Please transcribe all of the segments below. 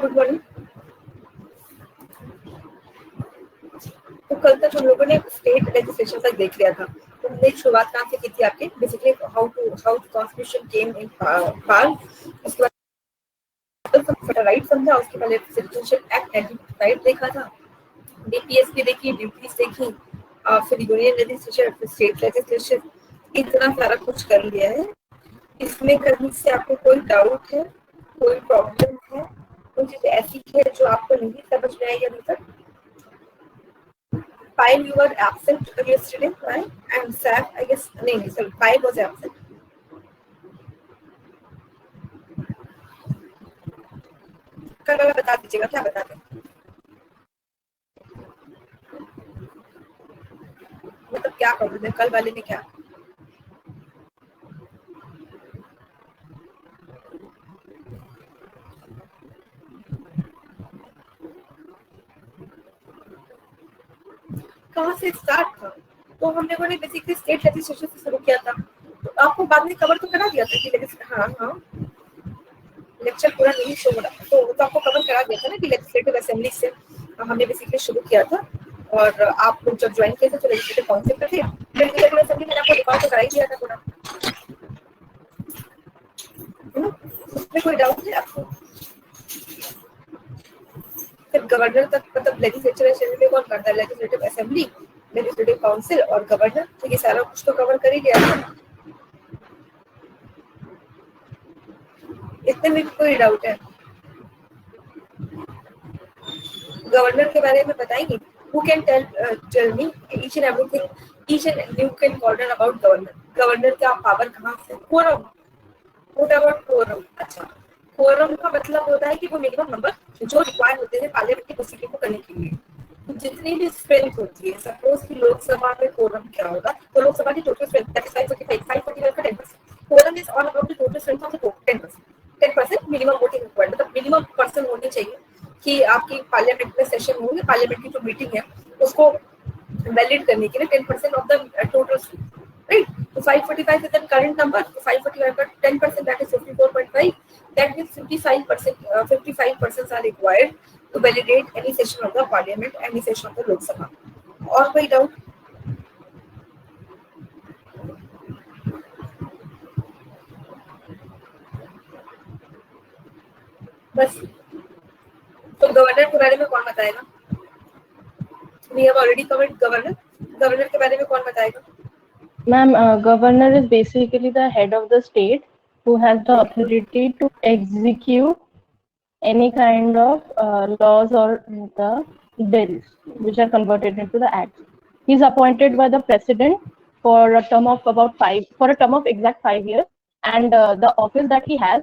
Good morning. तो कल तक हम लोगों ने स्टेट लेजिस्लेशन तक देख लिया था। तो हमने शुरुआत कहाँ से की थी आपके, बेसिकली हाउ कॉन्स्टिट्यूशन केम इन पाल, उसके बाद राइट समझा, उसके पहले सिटीजनशिप एक्ट 1955 देखा था, डीपीएसपी देखी, ड्यूटीज देखी, फिर यूनियन लेजिस्लेशन, फिर स्टेट लेजिस्लेशन, इतना सारा कुछ कर लिया है। इसमें कहीं से आपको कोई डाउट है, कोई प्रॉब्लम है, कोई चीज ऐसी है जो आपको नहीं समझ में आई अभी तक? Payal, you were absent yesterday, right? And Saf, I guess, नहीं, sorry, Payal was absent. कल वाला बता दीजिएगा, क्या बताते हैं? मतलब क्या प्रॉब्लम है कल वाले में? क्या कहाँ से स्टार्ट था? तो हम लोगों ने बेसिकली स्टेट लेजिस्लेशन से शुरू किया था। तो आपको बाद में कवर तो करा दिया था कि हाँ लेक्चर पूरा नहीं शो हो रहा, तो आपको कवर करा दिया था ना कि लेजिस्लेटिव असेंबली से हमने बेसिकली शुरू किया था। और आप लोग जब ज्वाइन किए थे तो लेजिस्लेटिव काउंसिल पे थे, लेजिस्लेटिव असेंबली में आपको रिकॉर्ड तो करा ही दिया था पूरा, उसमें कोई डाउट है आपको? फिर गवर्नर तक, मतलब लेजिस्लेटिव असेंबली कौन करता है? लेजिस्लेटिव असेंबली, लेजिस्लेटिव काउंसिल और गवर्नर, तो ये सारा कुछ तो कवर कर ही गया था। इतने में कोई डाउट है? गवर्नर के बारे में बताएंगे? Who can tell me each and everything, each and you can order about governor? Governor का पावर कहाँ से? quorum. What about quorum? अच्छा, quorum का मतलब होता है कि वो मिनिमम नंबर जो रिक्वायर होते हैं पार्लियामेंट की प्रोसीडिंग को करने के लिए, तो जितनी भी स्ट्रेंथ होती है, सपोज कि लोकसभा में quorum क्या होगा, तो लोकसभा की टोटल स्ट्रेंथ दैट इज 545 का 10%. quorum is all about the total strength of the 10%. Minimum voting required, मतलब मिनिमम पर्सन होने चाहिए कि आपकी पार्लियामेंट में सेशन होंगे, पार्लियामेंट की जो मीटिंग है उसको वैलिड करने के लिए 10% ऑफ द टोटल, राइट? तो 545 इज द करंट नंबर, तो 545 का 10% that is 54.5, that means 55 persons are required to validate any session of the parliament, any session of the Lok Sabha. और कोई डाउट? बस। तो गवर्नर के बारे में कौन बताएगा? We have already covered governor. Governor के बारे में कौन बताएगा? Ma'am, governor is basically the head of the state who has the authority to execute any kind of laws or the bills which are converted into the acts. He is appointed by the president for a term of exact 5 years, and the office that he has,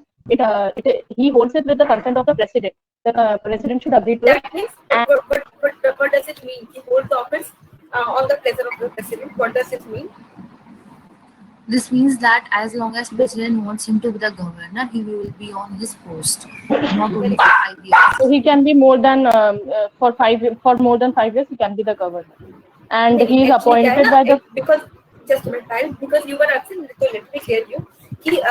he holds it with the consent of the president. The president should agree to That it. means, what does it mean? He holds the office on the pleasure of the president. What does it mean? This means that as long as president wants him to be the governor, he will be on his post, not only for 5 years. So he can be more than for more than 5 years. He can be the governor, and he is appointed by the. Because just a minute, because you were absent, so let me clear you. He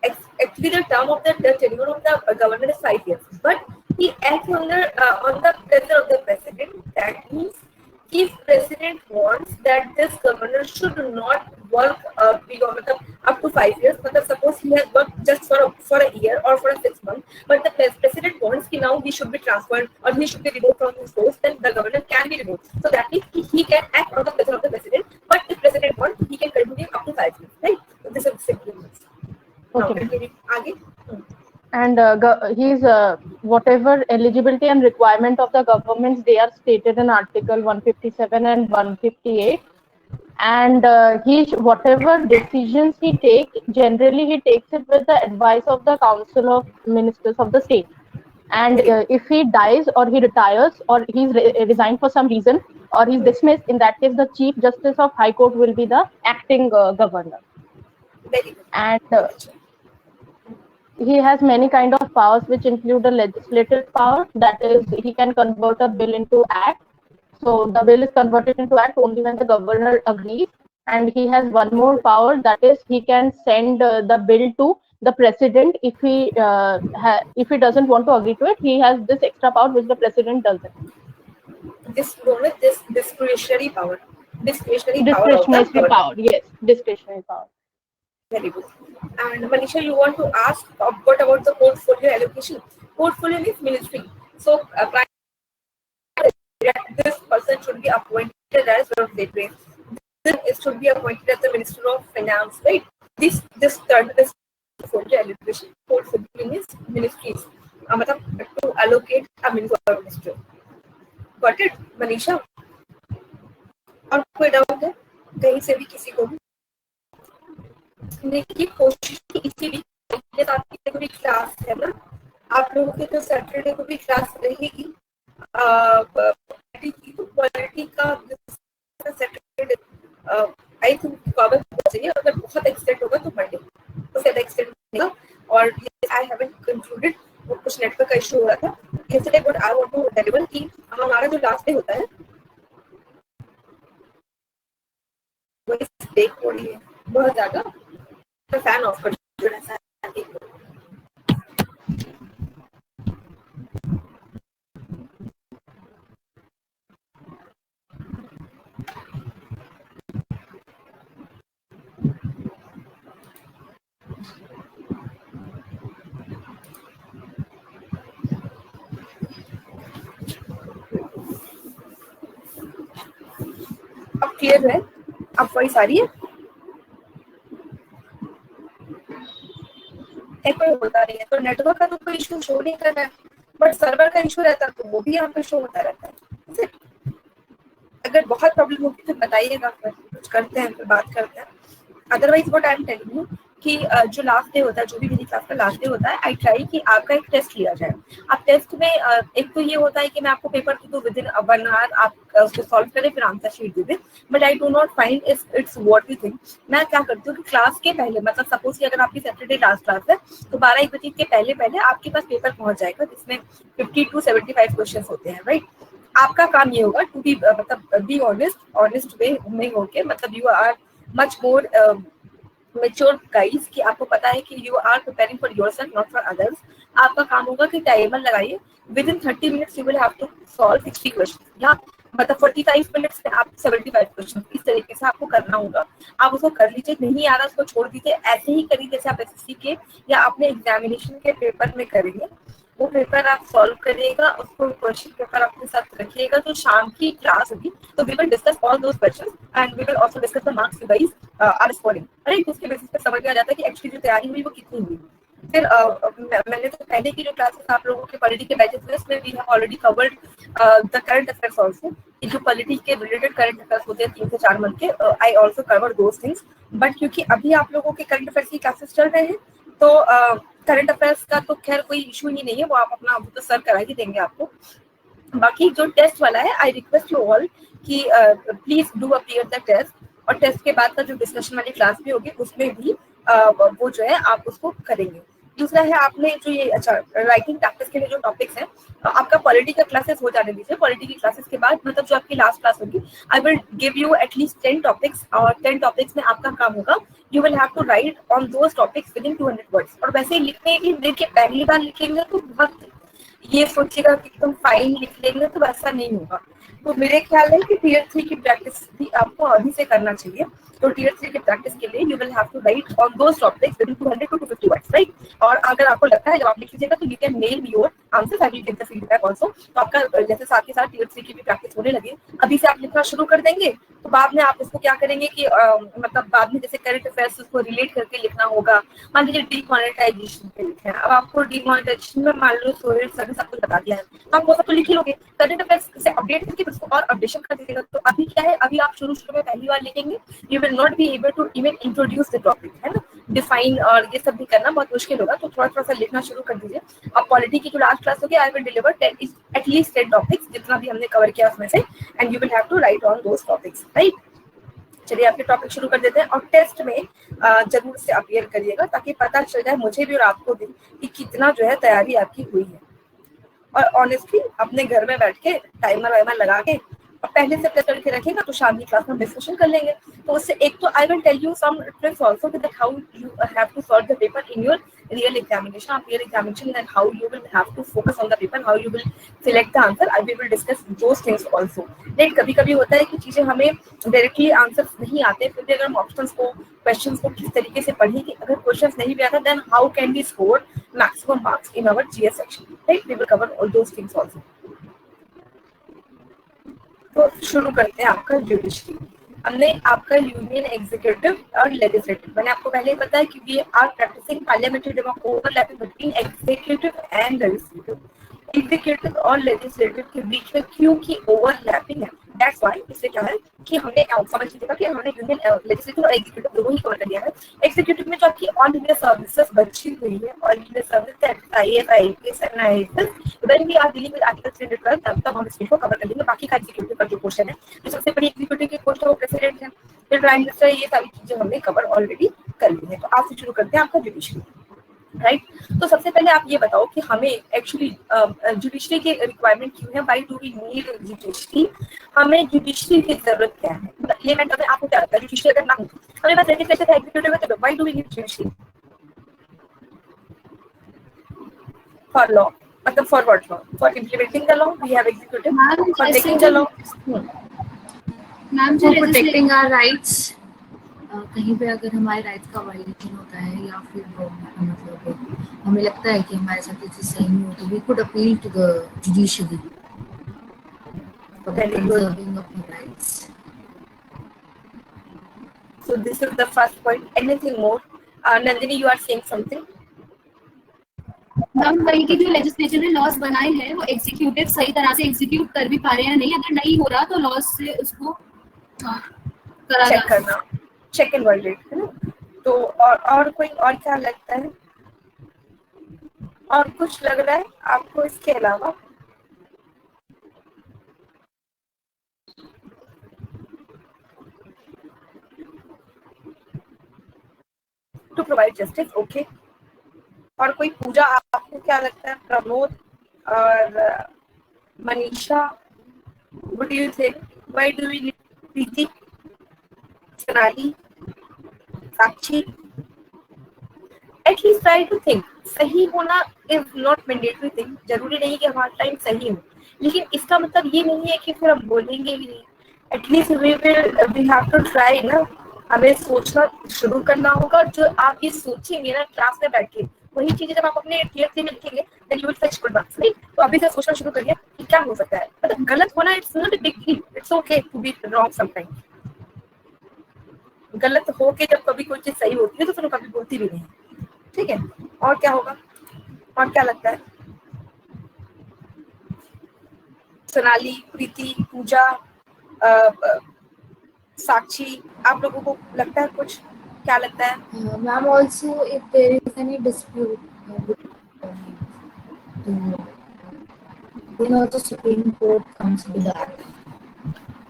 actually the term of the tenure of the governor is 5 years, but he acts on the pleasure of the president. That means if president wants that this governor should not work beyond up to 5 years, but suppose he has worked just for a year or for 6 months, but the president wants कि now he should be transferred or he should be removed from his post, then the governor can be removed. So that means he can act on the pleasure of the president, but if president wants, he can continue up to 5 years, right? So this is simple. Okay. आगे. And he's whatever eligibility and requirement of the governments, they are stated in Article 157 and 158. And whatever decisions he takes, generally he takes it with the advice of the Council of Ministers of the state. And if he dies or he retires or he's resigned for some reason or he's dismissed, in that case the Chief Justice of High Court will be the acting governor. Very good. And he has many kind of powers, which include the legislative power, that is, he can convert a bill into act. So the bill is converted into act only when the governor agrees. And he has one more power, that is, he can send the bill to the president, if he doesn't want to agree to it, he has this extra power which the president doesn't. This discretionary power. Discretionary power. Yes, discretionary power. Very good. And Manisha, you want to ask what about the portfolio allocation? Portfolio means ministry. So this person should be appointed as one of the trades. This should be appointed as the Minister of Finance, right? This portfolio allocation. Portfolio means ministries. To allocate a minister. Got it, Manisha? और कोई doubt है कहीं से भी किसी को भी? देखिए कोशिश की इसी वीक के साथ को भी क्लास है ना, आप लोगों के तो सैटरडे को भी क्लास रहेगी तो क्वालिटी का सैटरडे आई थिंक कवर चाहिए, अगर बहुत एक्सटेंड होगा तो मंडे तो ज्यादा एक्सटेंड होगा। और आई हैवंट कंक्लूडेड, वो कुछ नेटवर्क का इशू हो रहा था इसलिए, but I want to deliver कि हमारा जो लास्ट डे होता है वो ब्रेक हो रही है बहुत ज्यादा, तो फैन ऑफ कर ऐसा अब क्लियर है, अब वॉइस आ रही है? कोई होता नहीं है तो नेटवर्क का तो कोई इशू शो नहीं कर रहा है, बट सर्वर का इशू रहता है तो वो भी यहाँ पे शो होता रहता है। अगर बहुत प्रॉब्लम होगी तो बताइएगा, फिर कुछ करते हैं, फिर बात करते हैं। Otherwise what I am telling you कि जो लास्ट डे होता है, जो भी मेरी क्लास का लास्ट डे होता है, आई ट्राई कि आपका एक टेस्ट लिया जाए। अब टेस्ट में एक तो ये होता है कि मैं आपको पेपर दूं विद इन 1 आवर, आप उसको सॉल्व करें फिर आंसर शीट दे दें, but I do not find its what you think. मैं क्या करती हूँ कि क्लास के पहले, मतलब सपोज कि अगर आपकी सैटरडे लास्ट क्लास है तो 12-1 बजे के पहले आपके पास पेपर पहुंच जाएगा जिसमें 50 to 75 क्वेश्चन होते हैं, राइट। आपका काम ये होगा टू बी मतलब बी ऑनेस्ट वे में होके, मतलब you are much more mature guys कि आपको पता है कि you are preparing for yourself not for others. आपका काम होगा कि टाइमर लगाइए, within 30 minutes you will have to solve 60 question, या मतलब 45 मिनट्स में आप 75 क्वेश्चन, इस तरीके से आपको करना होगा। आप उसको कर लीजिए, नहीं आ रहा उसको छोड़ दीजिए, ऐसे ही करिए जैसे आप एसएससी के या अपने एग्जामिनेशन के पेपर में करेंगे। वो पेपर आप सॉल्व करिएगा, उसको क्वेश्चन पेपर अपने साथ रखिएगा। तो शाम की क्लास होगी तो we will discuss all those questions and we will also discuss the marks you guys are scoring, right. उसके बेसिस पे समझ में आ जाता है कि एक्चुअली जो तैयारी हुई वो कितनी हुई। फिर मैंने तो पहले की जो क्लासेस आप लोगों के पॉलिटी के बैचेस में, उसमें we have already covered the current affairs also. जो पॉलिटी के रिलेटेड करंट अफेयर्स होते हैं 3 से 4 मंथ के, I also cover those things. But क्योंकि अभी आप लोगों के करंट अफेयर्स की क्लासेस चल रहे हैं तो करंट अफेयर्स का तो खैर कोई इशू ही नहीं है, वो आप अपना तो सर करा ही देंगे आपको। बाकी जो टेस्ट वाला है, आई रिक्वेस्ट यू ऑल कि please do appear the test, और टेस्ट के बाद का जो डिस्कशन वाली क्लास भी होगी उसमें भी वो जो है आप उसको करेंगे। दूसरा है आपने जो ये अच्छा राइटिंग प्रैक्टिस के लिए जो टॉपिक्स हैं, आपका पॉलिटी का क्लासेस हो जाने दीजिए। पॉलिटी की क्लासेस के बाद मतलब जो आपकी लास्ट क्लास होगी, I will give you at least 10 topics, और 10 टॉपिक्स में आपका काम होगा you will have to write on those topics within 200 words. और वैसे लिखने की देखिए, पहली बार लिखेंगे तो बहुत ये सोचिएगा कि एकदम फाइन लिख लेंगे, तो वैसा नहीं होगा। तो मेरे ख्याल है कि टीयर 3 की प्रैक्टिस भी आपको अभी से करना चाहिए। तो टीयर 3 की प्रैक्टिस के लिए you will have to write on those topics within 200 to 250 words, right. और अगर आपको लगता है जब आप लिख लीजिएगा तो you can mail your answers, I will give the feedback also. तो आपका जैसे साथ के साथ टीयर 3 की भी प्रैक्टिस होने लगे, अभी से आप लिखना शुरू कर देंगे तो बाद में आप उसको क्या करेंगे कि मतलब बाद में जैसे करंट अफेयर्स उसको रिलेट करके लिखना होगा। मान लीजिए डीमोनेटाइजेशन पे लिखे हैं, अब आपको डीमोनेटाइजेशन में मान लो सोहेल सर ने सब कुछ बता दिया है, तो आप वो सब तो लिख ही लोगे। करंट अफेयर्स से अपडेट करके उसको और अपडेशन कर दीजिएगा। तो अभी क्या है, अभी आप शुरू में पहली बार लिखेंगे, you will not be able to even introduce the topic, है ना। डिफाइन और ये सब भी करना बहुत मुश्किल होगा, तो थोड़ा थोड़ा सा लिखना शुरू कर दीजिए। अब पॉलिटी की जो लास्ट क्लास होगी, I will deliver at least 10 topics, जितना भी हमने कवर किया उसमें से, and you will have to write on those topics, right. चलिए आपके टॉपिक शुरू कर देते हैं। और टेस्ट में जरूर से अपीयर करिएगा ताकि पता चल जाए मुझे भी और आपको भी कि कितना जो है तैयारी आपकी हुई है। और ऑनेस्टली अपने घर में बैठ के टाइमर वाइमर लगा के अब पहले से प्लस करके रखेगा तो शाम की क्लास में डिस्कशन कर लेंगे। तो उससे एक तो I will tell you some tricks also that how you have to solve the paper in your real examination, आप real examination, and how you will have to focus on the paper, how you will select the answer. I will discuss those things also. Then कभी कभी होता है कि चीजें हमें directly answers नहीं आते, फिर भी अगर हम ऑप्शंस को, क्वेश्चंस को किस तरीके से पढ़ें कि अगर क्वेश्चंस नहीं भी आता then how can we score maximum marks in our GS section, right? We will cover all those things also. तो शुरू करते हैं आपका जुडिशरी। हमने आपका यूनियन एग्जीक्यूटिव और लेजिस्लेटिव, मैंने आपको पहले ही बताया कि we are practising parliamentary democracy overlapping between executive and legislative. Executive और लेजिस्लेटिव के बीच में क्योंकि ओवरलैपिंग है, दैट्स व्हाई इससे क्या है कि हमने समझ लीजिएगा कि हमने यूनियन लेजिस्लेटिव और एग्जीक्यूटिव दोनों ही कवर कर लिया है। एग्जीक्यूटिव में जो आपकी ऑल इंडिया सर्विसेज बची हुई है, all India service IAS IPS and IAS, when we are dealing with article 312 तब हम इसको कवर कर लेंगे। बाकी का एग्जीक्यूटिव का जो क्वेश्चन है, जो सबसे बड़ी एग्जीक्यूटिव की पोस्ट है वो प्रेसिडेंट है, फिर प्राइम मिनिस्टर, ये सारी चीजें हमने कवर ऑलरेडी कर ली है। तो आज से शुरू करते हैं आपका जुडिशरी, राइट? तो सबसे पहले आप ये बताओ कि हमें एक्चुअली जुडिशरी की रिक्वायरमेंट क्यों है, why do we need judiciary, हमें जुडिशरी की जरूरत क्या है? ये मैं अगर आपको क्या लगता है जुडिशरी अगर ना हो, हमें बस लेजिस्लेटिव है, एग्जीक्यूटिव है, तो why do we need judiciary? For law, मतलब for what law? For implementing the law we have executive, for taking the law, ma'am जो प्रोटेक्टिंग आवर राइट्स, कहीं पे अगर हमारे राइट्स का वायलेशन होता है या फिर मतलब हमें लगता है कि हमारे साथ कुछ सही नहीं हो, तो we could appeal to the judiciary for the conserving of our rights. So this is the first point. Anything more? Nandini, you are saying something? हम वही की जो लेजिस्लेचर ने लॉज बनाए हैं वो एग्जीक्यूटिव सही तरह से एग्जीक्यूट कर भी पा रहे हैं नहीं, अगर नहीं हो रहा तो लॉज से उसको करा चेक करना, चेक एंड वैलिडेट, है ना? तो और कोई और क्या लगता है, और कुछ लग रहा है आपको इसके अलावा? To provide justice, okay. और कोई पूजा, आपको क्या लगता है? प्रमोद और Manisha, what do you think, why do we need Preeti, Sonali, Sakshi? At least try to think. सही होना इज नॉट मैंडेटरी थिंग, जरूरी नहीं कि हमारा टाइम सही हो, लेकिन इसका मतलब ये नहीं है कि फिर हम बोलेंगे भी नहीं। At least we have to try ना, हमें सोचना शुरू करना होगा। जो आप ये सोचेंगे ना क्लास में बैठ के, वही चीजें जब आप अपने टीएससी में लिखेंगे then you will fetch good marks, right? तो अभी से सोचना शुरू करिए कि क्या हो सकता है, मतलब गलत होना it's not a big deal, it's okay to be wrong sometimes. गलत हो के जब कभी कोई चीज सही होती है तो फिर कभी बोलती भी नहीं, ठीक है? और क्या होगा, और क्या लगता है? सोनाली, प्रीति, पूजा, साक्षी, आप लोगों को लगता है कुछ, क्या लगता है? Ma'am also if there is any dispute then also Supreme Court comes to that.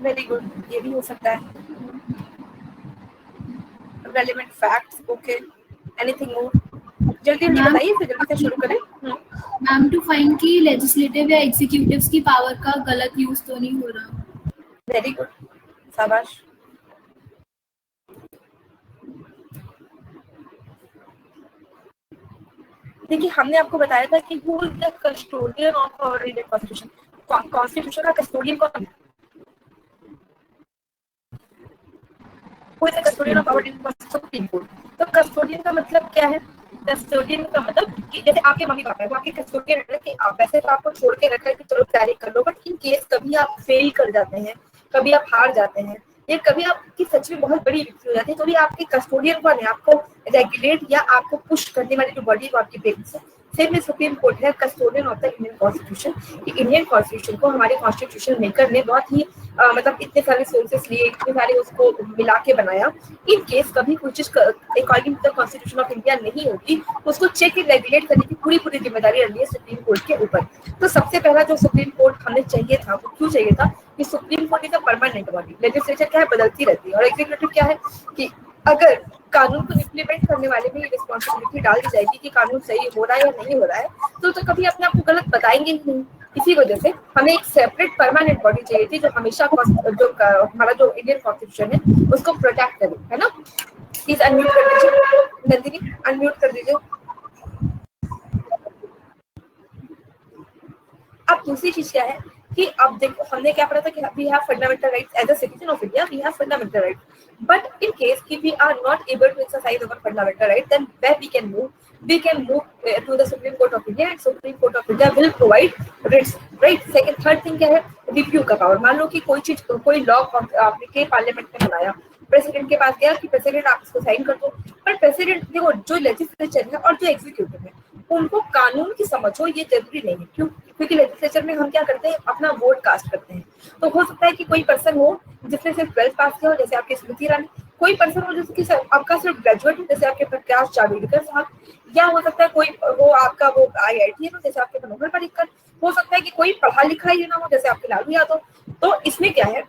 Very good, ये भी हो सकता है। Relevant facts, okay. Anything more? जल्दी जल्दी बताइए, फिर जल्दी से शुरू करें। मैम टू फाइंड कि लेजिस्लेटिव या एग्जीक्यूटिव्स की पावर का गलत यूज तो नहीं हो रहा। वेरी गुड, शाबाश। देखिए हमने आपको बताया था कि who is the custodian of our Indian constitution. Constitution का कस्टोडियन कौन है? Who is the custodian of our Indian supreme court. तो कस्टोडियन का मतलब क्या है? कस्टोडियन का मतलब कि जैसे आपके मम्मी पापा है, वो आपके कस्टोडियन है कि आप वैसे तो आपको छोड़ के रखा है कि चलो तैयारी कर लो, बट इन केस कभी आप फेल कर जाते हैं, कभी आप हार जाते हैं, या कभी आपकी सच में बहुत बड़ी विक्ट्री हो जाती है, तो भी आपके कस्टोडियन कौन है? आपको रेगुलेट या आपको पुश करने वाली जो बॉडी वो आपके पेरेंट्स है। सेम सुप्रीम कोर्ट है custodian of the Indian constitution. Indian constitution को हमारे कॉन्स्टिट्यूशन मेकर ने बहुत ही मतलब इतने सारे सोर्सेस लिए, इतने सारे उसको मिला के बनाया। इन केस कभी कोई चीज according to the constitution of India नहीं होती, उसको चेक एंड रेगुलेट करने की पूरी जिम्मेदारी रही है सुप्रीम कोर्ट के ऊपर। तो सबसे पहला जो सुप्रीम कोर्ट हमें चाहिए था, वो क्यों चाहिए था कि supreme court is a permanent body. Legislature क्या है? बदलती रहती है। और एग्जीक्यूटिव क्या है कि अगर कानून को इम्प्लीमेंट करने वाले में रिस्पॉन्सिबिलिटी डाल दी जाएगी कि कानून सही हो रहा है या नहीं हो रहा है, तो कभी अपने आप को गलत बताएंगे ही नहीं। इसी वजह से हमें एक सेपरेट परमानेंट बॉडी चाहिए थी जो हमेशा जो हमारा जो इंडियन कॉन्स्टिट्यूशन है उसको प्रोटेक्ट करे, है ना। प्लीज अनम्यूट कर दीजिए, नंदिनी अनम्यूट कर दीजिए। अब दूसरी चीज क्या है कि अब देखो हमने क्या पढ़ा था कि we have fundamental rights as a citizen of India, we have fundamental rights, but in case कि we are not able to exercise our fundamental right, then where we can move to the Supreme Court of India and Supreme Court of India will provide writs, right? Second third thing क्या है, review का power. मान लो कि कोई चीज कोई law आपने parliament में बनाया, प्रेसिडेंट के पास गया कि प्रेसिडेंट आप इसको साइन कर दो, पर प्रेसिडेंट देखो जो लेजिस्लेचर है और जो एग्जीक्यूटिव है उनको कानून की समझ हो ये जरूरी नहीं है। क्यों? क्योंकि लेजिस्लेचर में हम क्या करते हैं, अपना वोट कास्ट करते हैं। तो हो सकता है कि कोई पर्सन हो जिसने सिर्फ 12th पास किया हो, जैसे आपकी स्मृति ईरानी, कोई पर्सन हो जिसकी आपका सिर्फ ग्रेजुएट हो, जैसे आपके प्रकाश जावड़ेकर साहब, या हो सकता है कोई वो आपका वो IIT हो जैसे आपके मनोहर पर्रिकर, हो सकता है कि कोई पढ़ा लिखा ही ना हो जैसे आपके लालू यादव। तो इसमें क्या है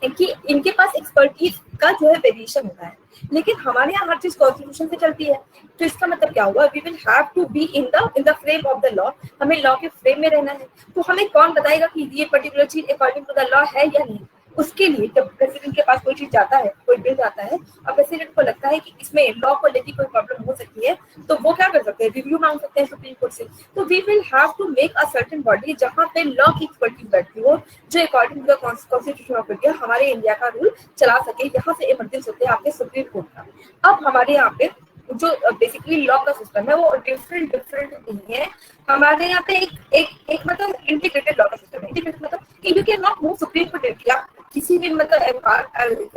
कि इनके पास एक्सपर्टीज का जो है वेरिएशन होता है, लेकिन हमारे यहाँ हर चीज कॉन्स्टिट्यूशन से चलती है। तो इसका मतलब क्या हुआ, we will have to be in the frame of the law, हमें लॉ के फ्रेम में रहना है। तो हमें कौन बताएगा कि ये पर्टिकुलर चीज अकॉर्डिंग टू द लॉ है या नहीं। उसके लिए जब प्रेसिडेंट के पास कोई चीज जाता है, कोई बिल जाता है और प्रेसिडेंट को लगता है कि इसमें लॉ को लेकर कोई प्रॉब्लम हो सकती है, तो वो क्या कर सकते हैं, रिव्यू मांग सकते हैं सुप्रीम कोर्ट से। तो we will have to make a certain body जहां पे लॉ की एक्सपर्टीज बैठती हो, जो according to the constitution of India हमारे इंडिया का रूल चला सके। यहाँ से इमरजेंस होते हैं आपके सुप्रीम कोर्ट का। अब हमारे यहाँ पे जो बेसिकली लॉ का सिस्टम है वो डिफरेंट नहीं है। हमारे यहाँ पे एक मतलब इंटीग्रेटेड लॉ का सिस्टम है। इंटीग्रेटेड मतलब कि you can not move supreme court या किसी भी मतलब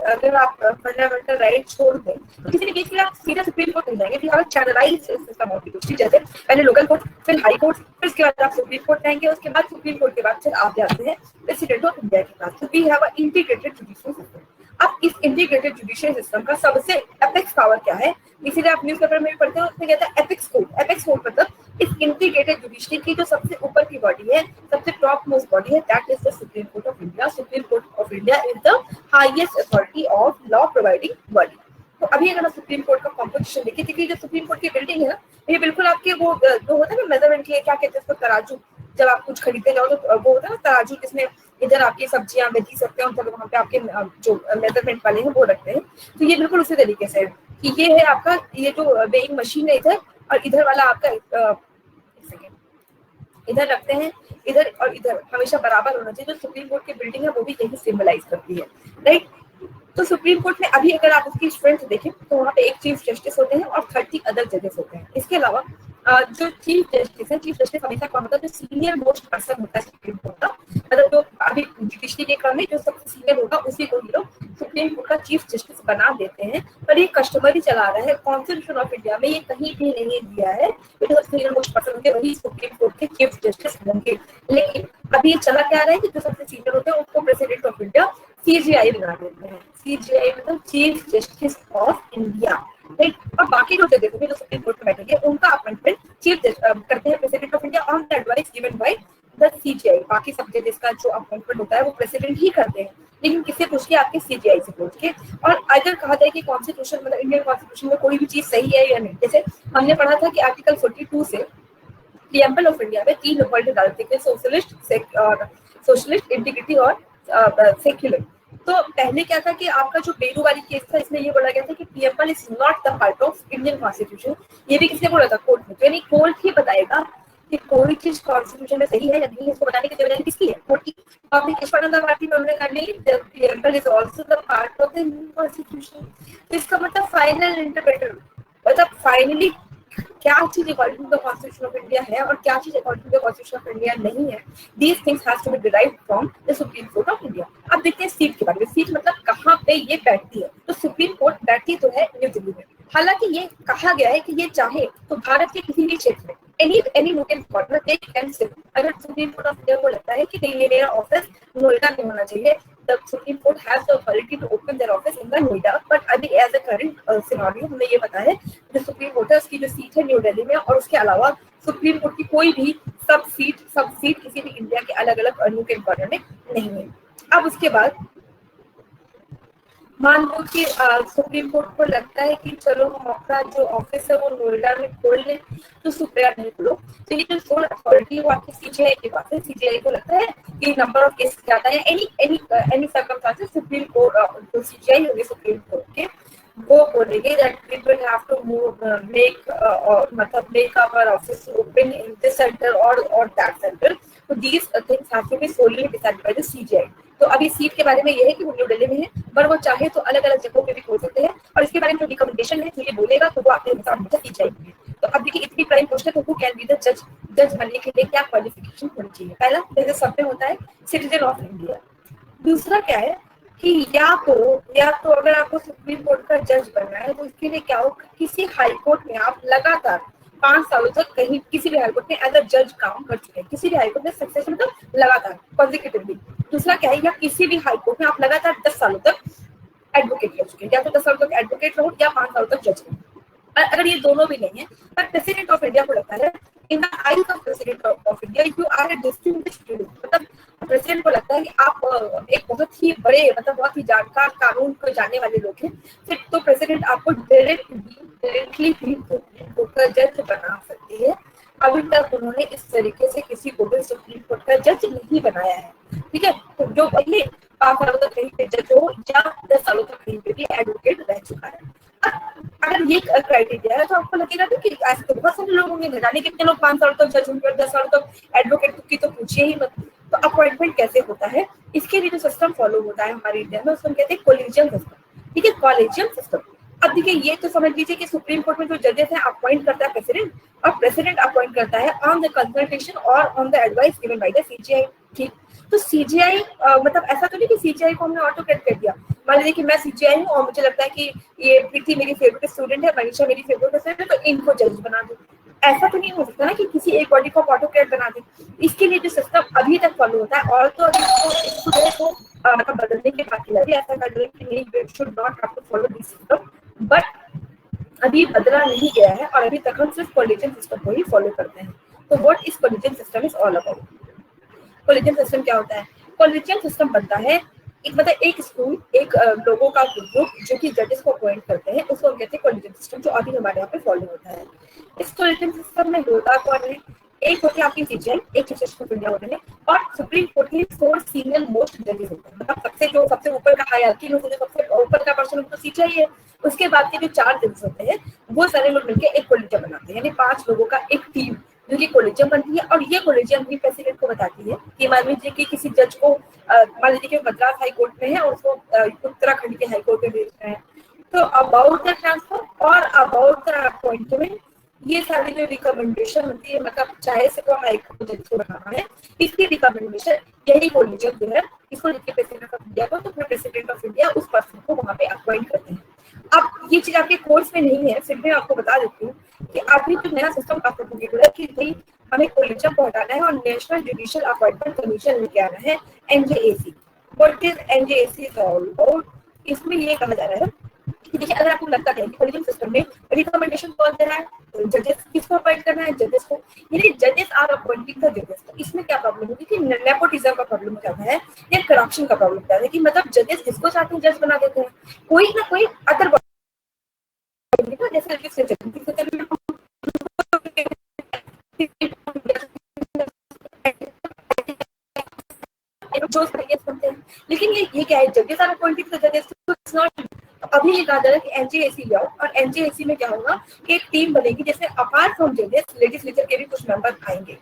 अगर आप फंडामेंटल राइट छोड़ दें तो किसी भी केस में आप सीधा सुप्रीम कोर्ट नहीं जाएंगे। We have a channelised system of justice, जैसे पहले लोकल कोर्ट, फिर हाई कोर्ट, फिर उसके बाद आप सुप्रीम कोर्ट जाएंगे, उसके बाद सुप्रीम कोर्ट के बाद फिर आप जाते हैं प्रेसिडेंट ऑफ इंडिया के पास। तो we have a integrated judicial system. अब इस इंटीग्रेटेड जुडिशियल सिस्टम का सबसे एपेक्स पावर क्या है, इसीलिए आप न्यूज़पेपर में पढ़ते हो, उसमें कहता है एपेक्स कोर्ट। एपेक्स कोर्ट मतलब इस इंटीग्रेटेड जुडिशरी की जो सबसे ऊपर की बॉडी है, सबसे टॉप मोस्ट बॉडी है, that is the supreme court of India. Supreme court of India is the highest authority of law providing body. तो अभी अगर आप सुप्रीम कोर्ट का कॉम्पोजिशन देखिए, जो सुप्रीम कोर्ट की बिल्डिंग है ना, ये बिल्कुल आपके वो जो होता है ना मेजरमेंट के लिए, क्या कहते हैं उसको, तराजू। जब आप कुछ खरीदते जाओ तो वो होता है ना तराजू, जिसमें इधर आपकी सब्जियां वेजी सकते हैं, उधर वहाँ पे आपके जो मेजरमेंट वाले हैं वो रखते हैं। तो ये बिल्कुल उसी तरीके से है कि ये है आपका, ये जो वेइंग मशीन है इधर, और इधर वाला आपका इधर रखते हैं, इधर और इधर हमेशा बराबर होना चाहिए। जो सुप्रीम कोर्ट की बिल्डिंग है वो भी यही सिंबलाइज करती है, राइट। तो सुप्रीम कोर्ट में अभी अगर आप उसकी स्ट्रेंथ देखें तो वहाँ पे एक चीफ जस्टिस होते हैं और 30 अदर जजेस होते हैं। इसके अलावा जो चीफ जस्टिस है, चीफ जस्टिस हमेशा कौन होता है, जो सीनियर मोस्ट पर्सन होता है सुप्रीम कोर्ट का, मतलब जो अभी जुडिशरी के क्रम में जो सबसे सीनियर होगा उसी को लोग सुप्रीम कोर्ट का चीफ जस्टिस बना देते हैं। पर ये कस्टमर ही चला रहा है, कॉन्स्टिट्यूशन ऑफ इंडिया में ये कहीं भी नहीं दिया है जो सीनियर मोस्ट पर्सन होंगे वही सुप्रीम कोर्ट के चीफ जस्टिस होंगे। लेकिन अभी ये चला क्या रहा है कि जो सबसे सीनियर होते हैं उसको प्रेसिडेंट ऑफ इंडिया CJI बना देते हैं। CJI मतलब chief justice of India, right. और बाकी जो जजेस होंगे जो सुप्रीम कोर्ट में बैठेंगे उनका अपॉइंटमेंट चीफ करते हैं president of India on the advice given by the CJI। बाकी सब जजेस का जो अपॉइंटमेंट होता है वो प्रेसिडेंट ही करते हैं, लेकिन किससे पूछ के, आपके CJI से पूछ के। और अगर कहा जाए कि कॉन्स्टिट्यूशन मतलब इंडियन कॉन्स्टिट्यूशन में कोई भी चीज सही है या नहीं, जैसे हमने पढ़ा था कि आर्टिकल 42 से प्रीएम्बल ऑफ इंडिया में 3 वर्ड डालते थे, सोशलिस्ट, इंटीग्रिटी और सेक्युलर। तो पहले क्या था कि आपका जो बेरू वाली केस था, इसमें ये बोला गया था कि preamble is not the part of Indian constitution. ये भी किसने बोला था, कोर्ट में। तो यानी कोर्ट ही बताएगा कि कोई चीज कॉन्स्टिट्यूशन में सही है या नहीं, इसको बताने की जिम्मेदारी किसकी है, कोर्ट की। आपने ईश्वरानंद भारती में उन्होंने कहा नहीं, the preamble is also the part of the Indian constitution. तो इसका मतलब फाइनल इंटरप्रेटर, मतलब फाइनली क्या चीज according to the constitution of India है और क्या चीज according to the constitution of India नहीं है, these things has to be derived from the supreme court of India. अब देखते हैं सीट के बारे में। सीट मतलब कहाँ पे ये बैठती है। तो सुप्रीम कोर्ट बैठती तो है न्यू दिल्ली में। हालांकि ये कहा गया है कि ये चाहे तो भारत के किसी भी क्षेत्र में एनी मुमकिन कॉर्नर दे कैन सिट। अगर सुप्रीम कोर्ट ऑफ इंडिया को लगता है कि नहीं, मेरा ऑफिस नोएडा में होना चाहिए, the Supreme Court has the authority to open their office in the Noida, but अभी as a current scenario हमें ये पता है जो सुप्रीम कोर्ट है उसकी जो सीट है न्यू दिल्ली में, और उसके अलावा सुप्रीम कोर्ट की कोई भी सब सीट किसी भी इंडिया के अलग अलग मुमकिन कॉर्नर में नहीं है। अब उसके बाद मान लो कि सुप्रीम कोर्ट को लगता है कि चलो हम अपना जो ऑफिस है वो नोएडा में खोल लें, तो सुप्रीम नहीं खोलो, तो ये जो सोल अथॉरिटी वो आपकी सीजीआई के पास है। सीजीआई को लगता है कि नंबर ऑफ केस ज्यादा है, एनी सर्कमस्टेंसेस सुप्रीम कोर्ट जो सीजीआई होगी सुप्रीम कोर्ट के वो बोलेंगे that we will have to move make मतलब make our office open in this centre और दैट सेंटर, तो these things have to be solely decided by the CJI. तो अभी सीट के बारे में ये है कि वो न्यू दिल्ली में है, पर वो चाहे तो अलग अलग जगहों पे भी खोल सकते हैं, और इसके बारे में जो रिकमेंडेशन है जो ये बोलेगा तो वो आपके हिसाब से सीट जाएगी। तो अब देखिए इतनी प्राइम क्वेश्चन, तो हु कैन बी द जज, जज बनने के लिए क्या क्वालिफिकेशन होनी चाहिए। पहला जैसे सब में होता है सिटीजन ऑफ इंडिया। दूसरा क्या है कि या तो अगर आपको सुप्रीम कोर्ट का जज बनना है तो इसके लिए क्या हो, किसी हाई कोर्ट में आप लगातार 5 सालों तक कहीं किसी भी हाईकोर्ट में एज अ जज काम कर चुके हैं, किसी भी हाईकोर्ट में सक्सेस मतलब लगातार कॉन्जिक्यूटिवली। दूसरा क्या है, या किसी भी हाईकोर्ट में आप लगातार 10 सालों तक एडवोकेट कर चुके हैं, या तो 10 सालों तक एडवोकेट रहो या 5 सालों तक जज रहो। अगर ये दोनों भी नहीं है, पर प्रेसिडेंट ऑफ इंडिया को लगता है in the eyes of president of India you are a distinguished, मतलब प्रेसिडेंट को लगता है कि आप एक बहुत ही बड़े मतलब बहुत ही जानकार कानून को जानने वाले लोग हैं, फिर तो प्रेसिडेंट आपको डायरेक्टली जज बना सकती है। अभी तक उन्होंने इस तरीके से किसी को भी सुप्रीम कोर्ट का जज नहीं बनाया है, ठीक है। तो जो पहले 5 सालों तक कहीं पे जज हो या 10 सालों तक कहीं पे भी एडवोकेट रह चुका है, अगर ये क्राइटेरिया है तो आपको लगेगा कि ऐसे तो बहुत सारे लोग होंगे, जाने कितने लोग 5 साल तक जज होंगे और 10 साल तक एडवोकेट की तो पूछिए ही मत। तो अपॉइंटमेंट कैसे होता है, इसके लिए जो सिस्टम फॉलो होता है हमारे इंडिया में उसको कहते हैं कॉलेजियम सिस्टम, ठीक है, कॉलेजियम सिस्टम। अब देखिए ये तो समझ लीजिए कि सुप्रीम कोर्ट में जो जजेस हैं अपॉइंट करता है प्रेसिडेंट, और प्रेसिडेंट अपॉइंट करता है ऑन द कंसल्टेशन और on the advice given by the CGI, ठीक। तो सीजीआई मतलब ऐसा तो नहीं कि सीजीआई को हमने ऑटोक्रेट कर दिया। मान लीजिए कि मैं सीजीआई हूँ और मुझे लगता है कि ये प्रीति मेरी फेवरेट स्टूडेंट है, मनीषा मेरी फेवरेट स्टूडेंट है, तो इनको जज बना दो। ऐसा तो नहीं हो सकता ना कि किसी एक बॉडी को ऑटोक्रेट बना दे। इसके लिए जो सिस्टम अभी तक फॉलो होता है, और तो इसको मतलब बदलने के बाकी है, ऐसा कर रहे कि नहीं should not have to follow this system, but अभी बदला नहीं गया है और अभी तक हम सिर्फ कॉलेजियम सिस्टम को ही फॉलो करते हैं। तो what is collegium system is all about. Collegium system क्या होता है, कॉलेजियम सिस्टम बनता है एक मतलब एक स्कूल एक लोगों का ग्रुप जो कि जजेस को अपॉइंट करते हैं, उसको हम कहते हैं कॉलेजियम सिस्टम, जो अभी हमारे यहाँ पे फॉलो होता है। इस कॉलेजियम सिस्टम में होता कौन है, एक होती है आपकी सीजीआई, एक चीफ जस्टिस ऑफ इंडिया होते हैं, और सुप्रीम कोर्ट के 4 सीनियर मोस्ट जजेस होते हैं, मतलब सबसे ऊपर का हायरार्की में सबसे ऊपर का पर्सन तो सीजीआई है। उसके बाद के जो 4 जजेस होते हैं वो सारे लोग मिलकर एक कॉलेजियम बनाते हैं, यानी 5 लोगों का एक टीम जो कि कॉलेजियम बनती है। और ये कॉलेजियम भी प्रेसिडेंट को बताती है कि मान लीजिए कि किसी जज को मान लीजिए कि मद्रास हाई कोर्ट में है और उसको उत्तराखंड के हाई कोर्ट में भेजना है, तो अबाउट द ट्रांसफर और अबाउट द अपॉइंटमेंट ये सारी जो रिकमेंडेशन होती है, मतलब चाहे से को हाई कोर्ट जज को बनाना है, इसकी रिकमेंडेशन यही कॉलेजियम जो है इसको लेके प्रेसिडेंट ऑफ इंडिया को, तो फिर प्रेसिडेंट ऑफ इंडिया उस पर्सन को वहां पे अपॉइंट करते हैं। अब ये चीज आपके कोर्स में नहीं है, फिर मैं आपको बता देती हूँ कि अभी जो नया सिस्टम आप लोगों को कि भाई हमें कॉलेजियम को हटाना है और नेशनल जुडिशियल अपॉइंटमेंट कमीशन लेके आना है, NJAC. What is NJAC is all about. इसमें ये कहा जा रहा है कि देखिए अगर आपको लगता है कि कॉलेजियम सिस्टम में रिकमेंडेशन कौन दे रहा है, जजेस किसको अपॉइंट करना है, जजेस को, यानी जजेस आर अपॉइंटिंग द जजेस। तो इसमें क्या प्रॉब्लम होती है कि नेपोटिज्म का प्रॉब्लम क्या है या करप्शन का प्रॉब्लम क्या है कि मतलब जजेस जिसको चाहते हैं जज बना देते हैं, कोई ना कोई अदर जैसे जो बनते हैं। लेकिन ये क्या है, जजेस आर अपॉइंटेड द जजेस, तो इट्स नॉट। अभी ये कहा जा रहा है कि एनजेएसी जाओ, और एनजेएसी में क्या होगा कि एक टीम बनेगी जैसे अपार्ट फ्रॉम जजेस लेजिस्लेचर के भी कुछ मेंबर आएंगे।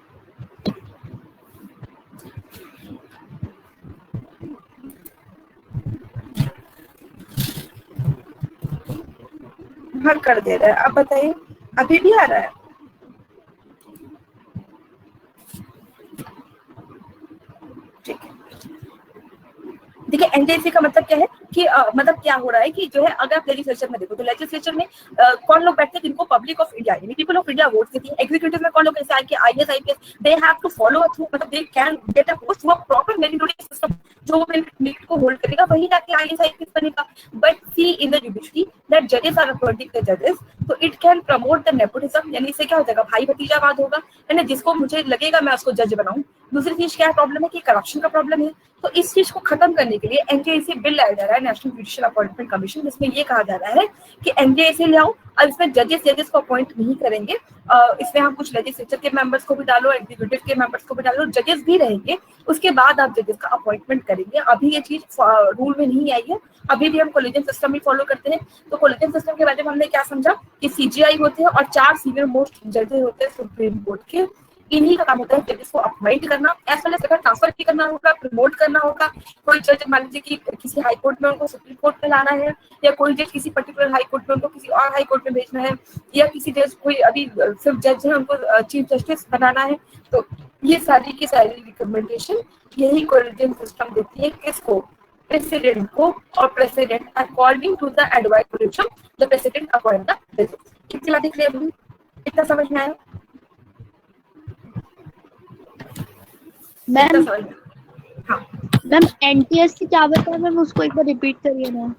हाँ कर दे रहा है, आप बताइए अभी भी आ रहा है। ठीक है, देखिए एनजेएसी का मतलब क्या है कि मतलब क्या हो रहा है कि जो है अगर आप लेजिस्लेचर में देखो तो लेजिस्लेचर में कौन लोग बैठते हैं जिनको पब्लिक ऑफ इंडिया यानी पीपल ऑफ इंडिया वोट देती है। एग्जीक्यूटिव में कौन लोग जैसे IAS IPS they have to follow through, मतलब they can get a post वो प्रॉपर मेरिटोरियस सिस्टम जो मेरिट को होल्ड करेगा वही जाके आईएएस आईपीएस बनेगा। But C in the judiciary that जजेस आर अपॉइंटिंग द जजेस, तो it can promote the nepotism, यानी इससे क्या हो जाएगा भाई भतीजावाद होगा, है ना, जिसको मुझे लगेगा मैं उसको जज बनाऊं दूसरी चीज क्या प्रॉब्लम है कि करप्शन का प्रॉब्लम है। तो इस चीज को खत्म करने के लिए एनजेएसी बिल लाया जा रहा है, नेशनल जुडिशियल अपॉइंटमेंट कमीशन, जिसमें ये कहा जा रहा है कि एनजेएसी ले आओ और इसमें जजेस को अपॉइंट नहीं करेंगे, इसमें हम कुछ लेजिस्लेचर के मेंबर्स को भी डालो, एग्जीक्यूटिव के मेंबर्स को भी डालो, जजेस भी रहेंगे, उसके बाद आप जजेस का अपॉइंटमेंट करेंगे। अभी ये चीज रूल में नहीं आई है, अभी भी हम कोलिजियम सिस्टम ही फॉलो करते हैं। तो कोलिजियम सिस्टम के बारे में हमने क्या समझा कि सीजीआई होते हैं और 4 सीनियर मोस्ट जजेस होते हैं सुप्रीम कोर्ट के, इन्हीं का काम होता है जजेस को अपॉइंट करना, एज वेल एज अगर ट्रांसफर भी करना होगा, प्रमोट करना होगा। कोई जज मान लीजिए कि किसी हाई कोर्ट में उनको सुप्रीम कोर्ट में लाना है, या कोई जज किसी पर्टिकुलर हाई कोर्ट में उनको किसी और हाई कोर्ट में भेजना है, या किसी जज कोई अभी सिर्फ जज है उनको चीफ जस्टिस बनाना है, तो ये सारी की सारी रिकमेंडेशन यही कोलिजियम सिस्टम देती है किसको, प्रेसिडेंट को, और president according to the advice the president appoint the जजेस। कितनी बातें क्लियर हुई, इतना समझ में आया मैम? हाँ मैम एनटीएस की क्या बताया मैम, उसको एक बार रिपीट करिए ना।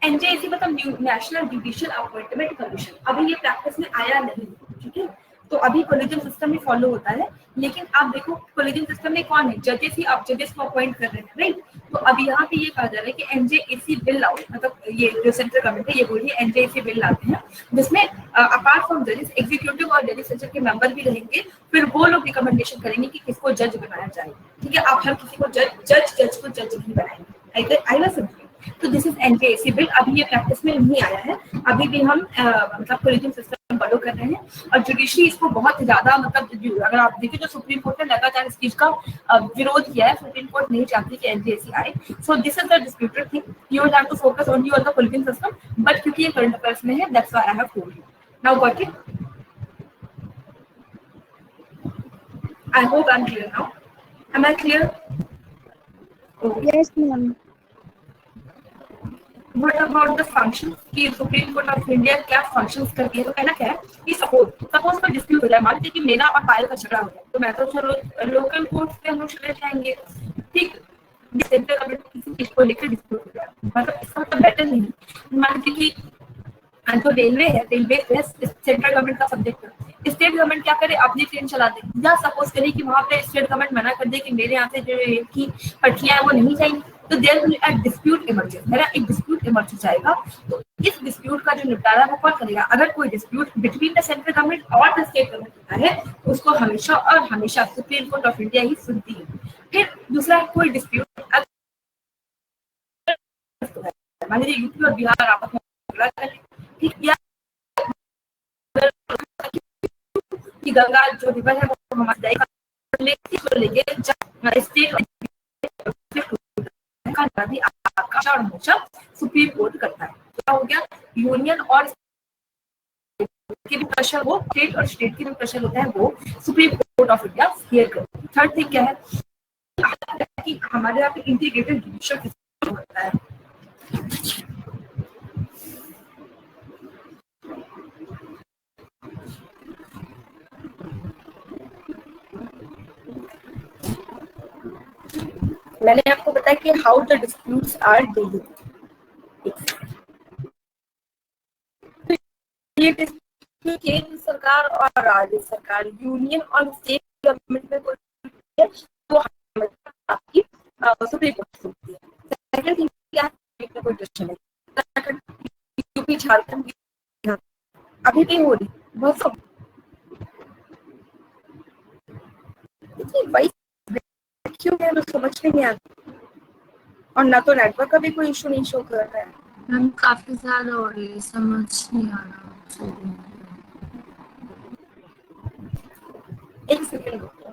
एनजेएसी मतलब नेशनल जुडिशियल अपॉइंटमेंट कमीशन, अभी ये प्रैक्टिस में आया नहीं, ठीक है। तो अभी कोलिजियम सिस्टम में फॉलो होता है, लेकिन आप देखो कोलिजियम सिस्टम में कौन है, जजेस ही, आप जजेस को अपॉइंट कर रहे हैं, राइट। तो अब यहाँ पे ये कहा जा रहा है कि एनजेएसी बिल लाओ, मतलब ये जो सेंट्रल गवर्नमेंट है ये बोल रही है एनजेएसी बिल लाते हैं, जिसमें अपार्ट फ्रॉम जजेस एग्जीक्यूटिव और लेजिस्लेचर के मेंबर भी रहेंगे, फिर वो लोग रिकमेंडेशन करेंगे कि किसको जज बनाया जाए, ठीक है। आप हर किसी को जज को जज नहीं बनाएंगे, आई वाज सिंपल। तो दिस इज एनजेएसी बिल, अभी ये प्रैक्टिस में नहीं आया है, अभी भी हम मतलब कोलिजियम सिस्टम फॉलो कर रहे हैं, और जुडिशरी इसको बहुत ज्यादा मतलब अगर आप देखिए तो सुप्रीम कोर्ट ने लगातार इस चीज का विरोध किया है, सुप्रीम कोर्ट नहीं चाहती कि एनजेएसी आए। So this is the disputed thing, you will have to focus only on the collegium system, but क्योंकि ये करंट अफेयर्स में है, that's why I have told you. Now got it, I hope I am clear now, am I clear? Yes ma'am. What about the functions कि supreme court of India क्या functions करती है? तो कहना क्या है कि सपोज कोई डिस्प्यूट हो जाए, मान लीजिए कि मेरा और पायल का झगड़ा हो जाए, तो मैं तो चलो लोकल कोर्ट से हम लोग चले जाएंगे, ठीक। सेंट्रल गवर्नमेंट किसी चीज को लेकर डिस्प्यूट हो जाए, मतलब इसका मतलब बेटर नहीं, मान लीजिए कि जो रेलवे है, रेलवे सेंट्रल गवर्नमेंट का सब्जेक्ट है, स्टेट गवर्नमेंट क्या करे, अपनी ट्रेन चला दे, या सपोज करिए कि वहां पे स्टेट गवर्नमेंट मना कर दे कि मेरे यहाँ से जो रेल की पटरियां है वो नहीं जाएंगी, तो there will be a dispute emergence, मेरा एक डिस्प्यूट इमर्ज जाएगा। तो इस डिस्प्यूट का जो निपटारा वो कौन करेगा? अगर कोई dispute between the central government और द स्टेट गवर्नमेंट होता है, तो उसको हमेशा और हमेशा सुप्रीम कोर्ट ऑफ इंडिया ही सुनती है। फिर दूसरा कोई डिस्प्यूट, मान लीजिए यूपी और बिहार आपस में झगड़ा कर ले, ठीक, या कि गंगा जो रिवर है वो हमारे जाएगा, लेके स्टेट का भी आपका और हमेशा सुप्रीम कोर्ट करता है। क्या हो गया, यूनियन और के भी प्रेशर, वो स्टेट और स्टेट के भी प्रेशर होता है, वो supreme court of India here करता है। थर्ड थिंग क्या है कि हमारे यहाँ पे इंटीग्रेटेड जुडिशियल सिस्टम होता है। मैंने आपको बताया कि how the disputes are dealt, ये डिस्प्यूट केंद्र सरकार और राज्य सरकार, यूनियन और स्टेट गवर्नमेंट में कोई तो आपकी सुप्रीम कोर्ट सुनती है। सेकंड थिंग क्या है, कोई क्वेश्चन है, यूपी झारखंड अभी भी हो रही बहुत सब, वही क्यों है समझ नहीं आता, और ना तो नेटवर्क का भी कोई इशू नहीं शो कर रहा है। मैम काफी ज्यादा हो रही है, समझ नहीं आ रहा। एक सेकंड रुको,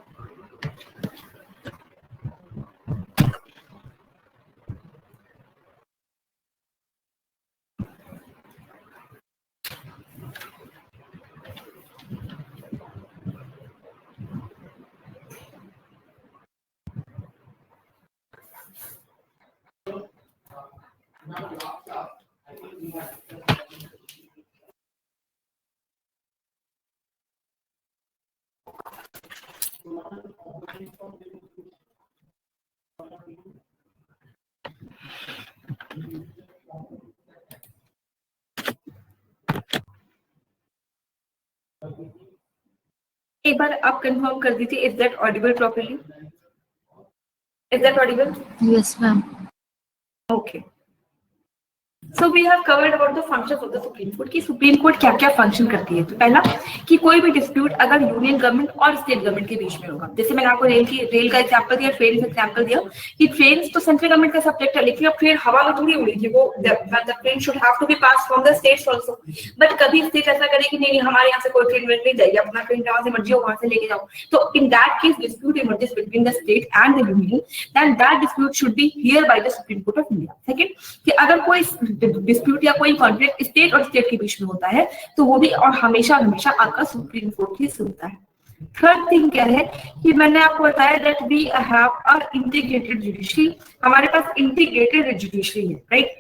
एक बार आप कंफर्म कर दीजिए, is that audible properly? Is that audible? Yes, ma'am. Okay, so we have covered about the functions of the supreme court कि सुप्रीम कोर्ट क्या क्या फंक्शन करती है। तो पहला कि कोई भी डिस्प्यूट अगर यूनियन गवर्नमेंट और स्टेट गवर्नमेंट के बीच में होगा, जैसे मैंने आपको रेल का एग्जांपल दिया, ट्रेन का एग्जांपल दिया कि ट्रेन तो सेंट्रल गवर्नमेंट का सब्जेक्ट है, लेकिन अब ट्रेन हवा में थोड़ी उड़ी थी, वो the train should have to be pass from the states also. But कभी स्टेट ऐसा करे कि नहीं हमारे यहाँ से कोई ट्रेन नहीं जाएगी, अपना ट्रेन जहाँ से मर्जी हो वहां से लेके जाओ। तो in that case dispute emerges between the state and the union, then that dispute should be hear by the supreme court of India. Second कि अगर कोई डिस्प्यूट या कोई कॉन्फ्लिक्ट स्टेट और स्टेट के बीच में होता है तो वो भी और हमेशा हमेशा आकर सुप्रीम कोर्ट ही सुनता है। थर्ड थिंग क्या है कि मैंने आपको बताया that we have a integrated judiciary, हमारे पास इंटीग्रेटेड जुडिशरी है, राइट।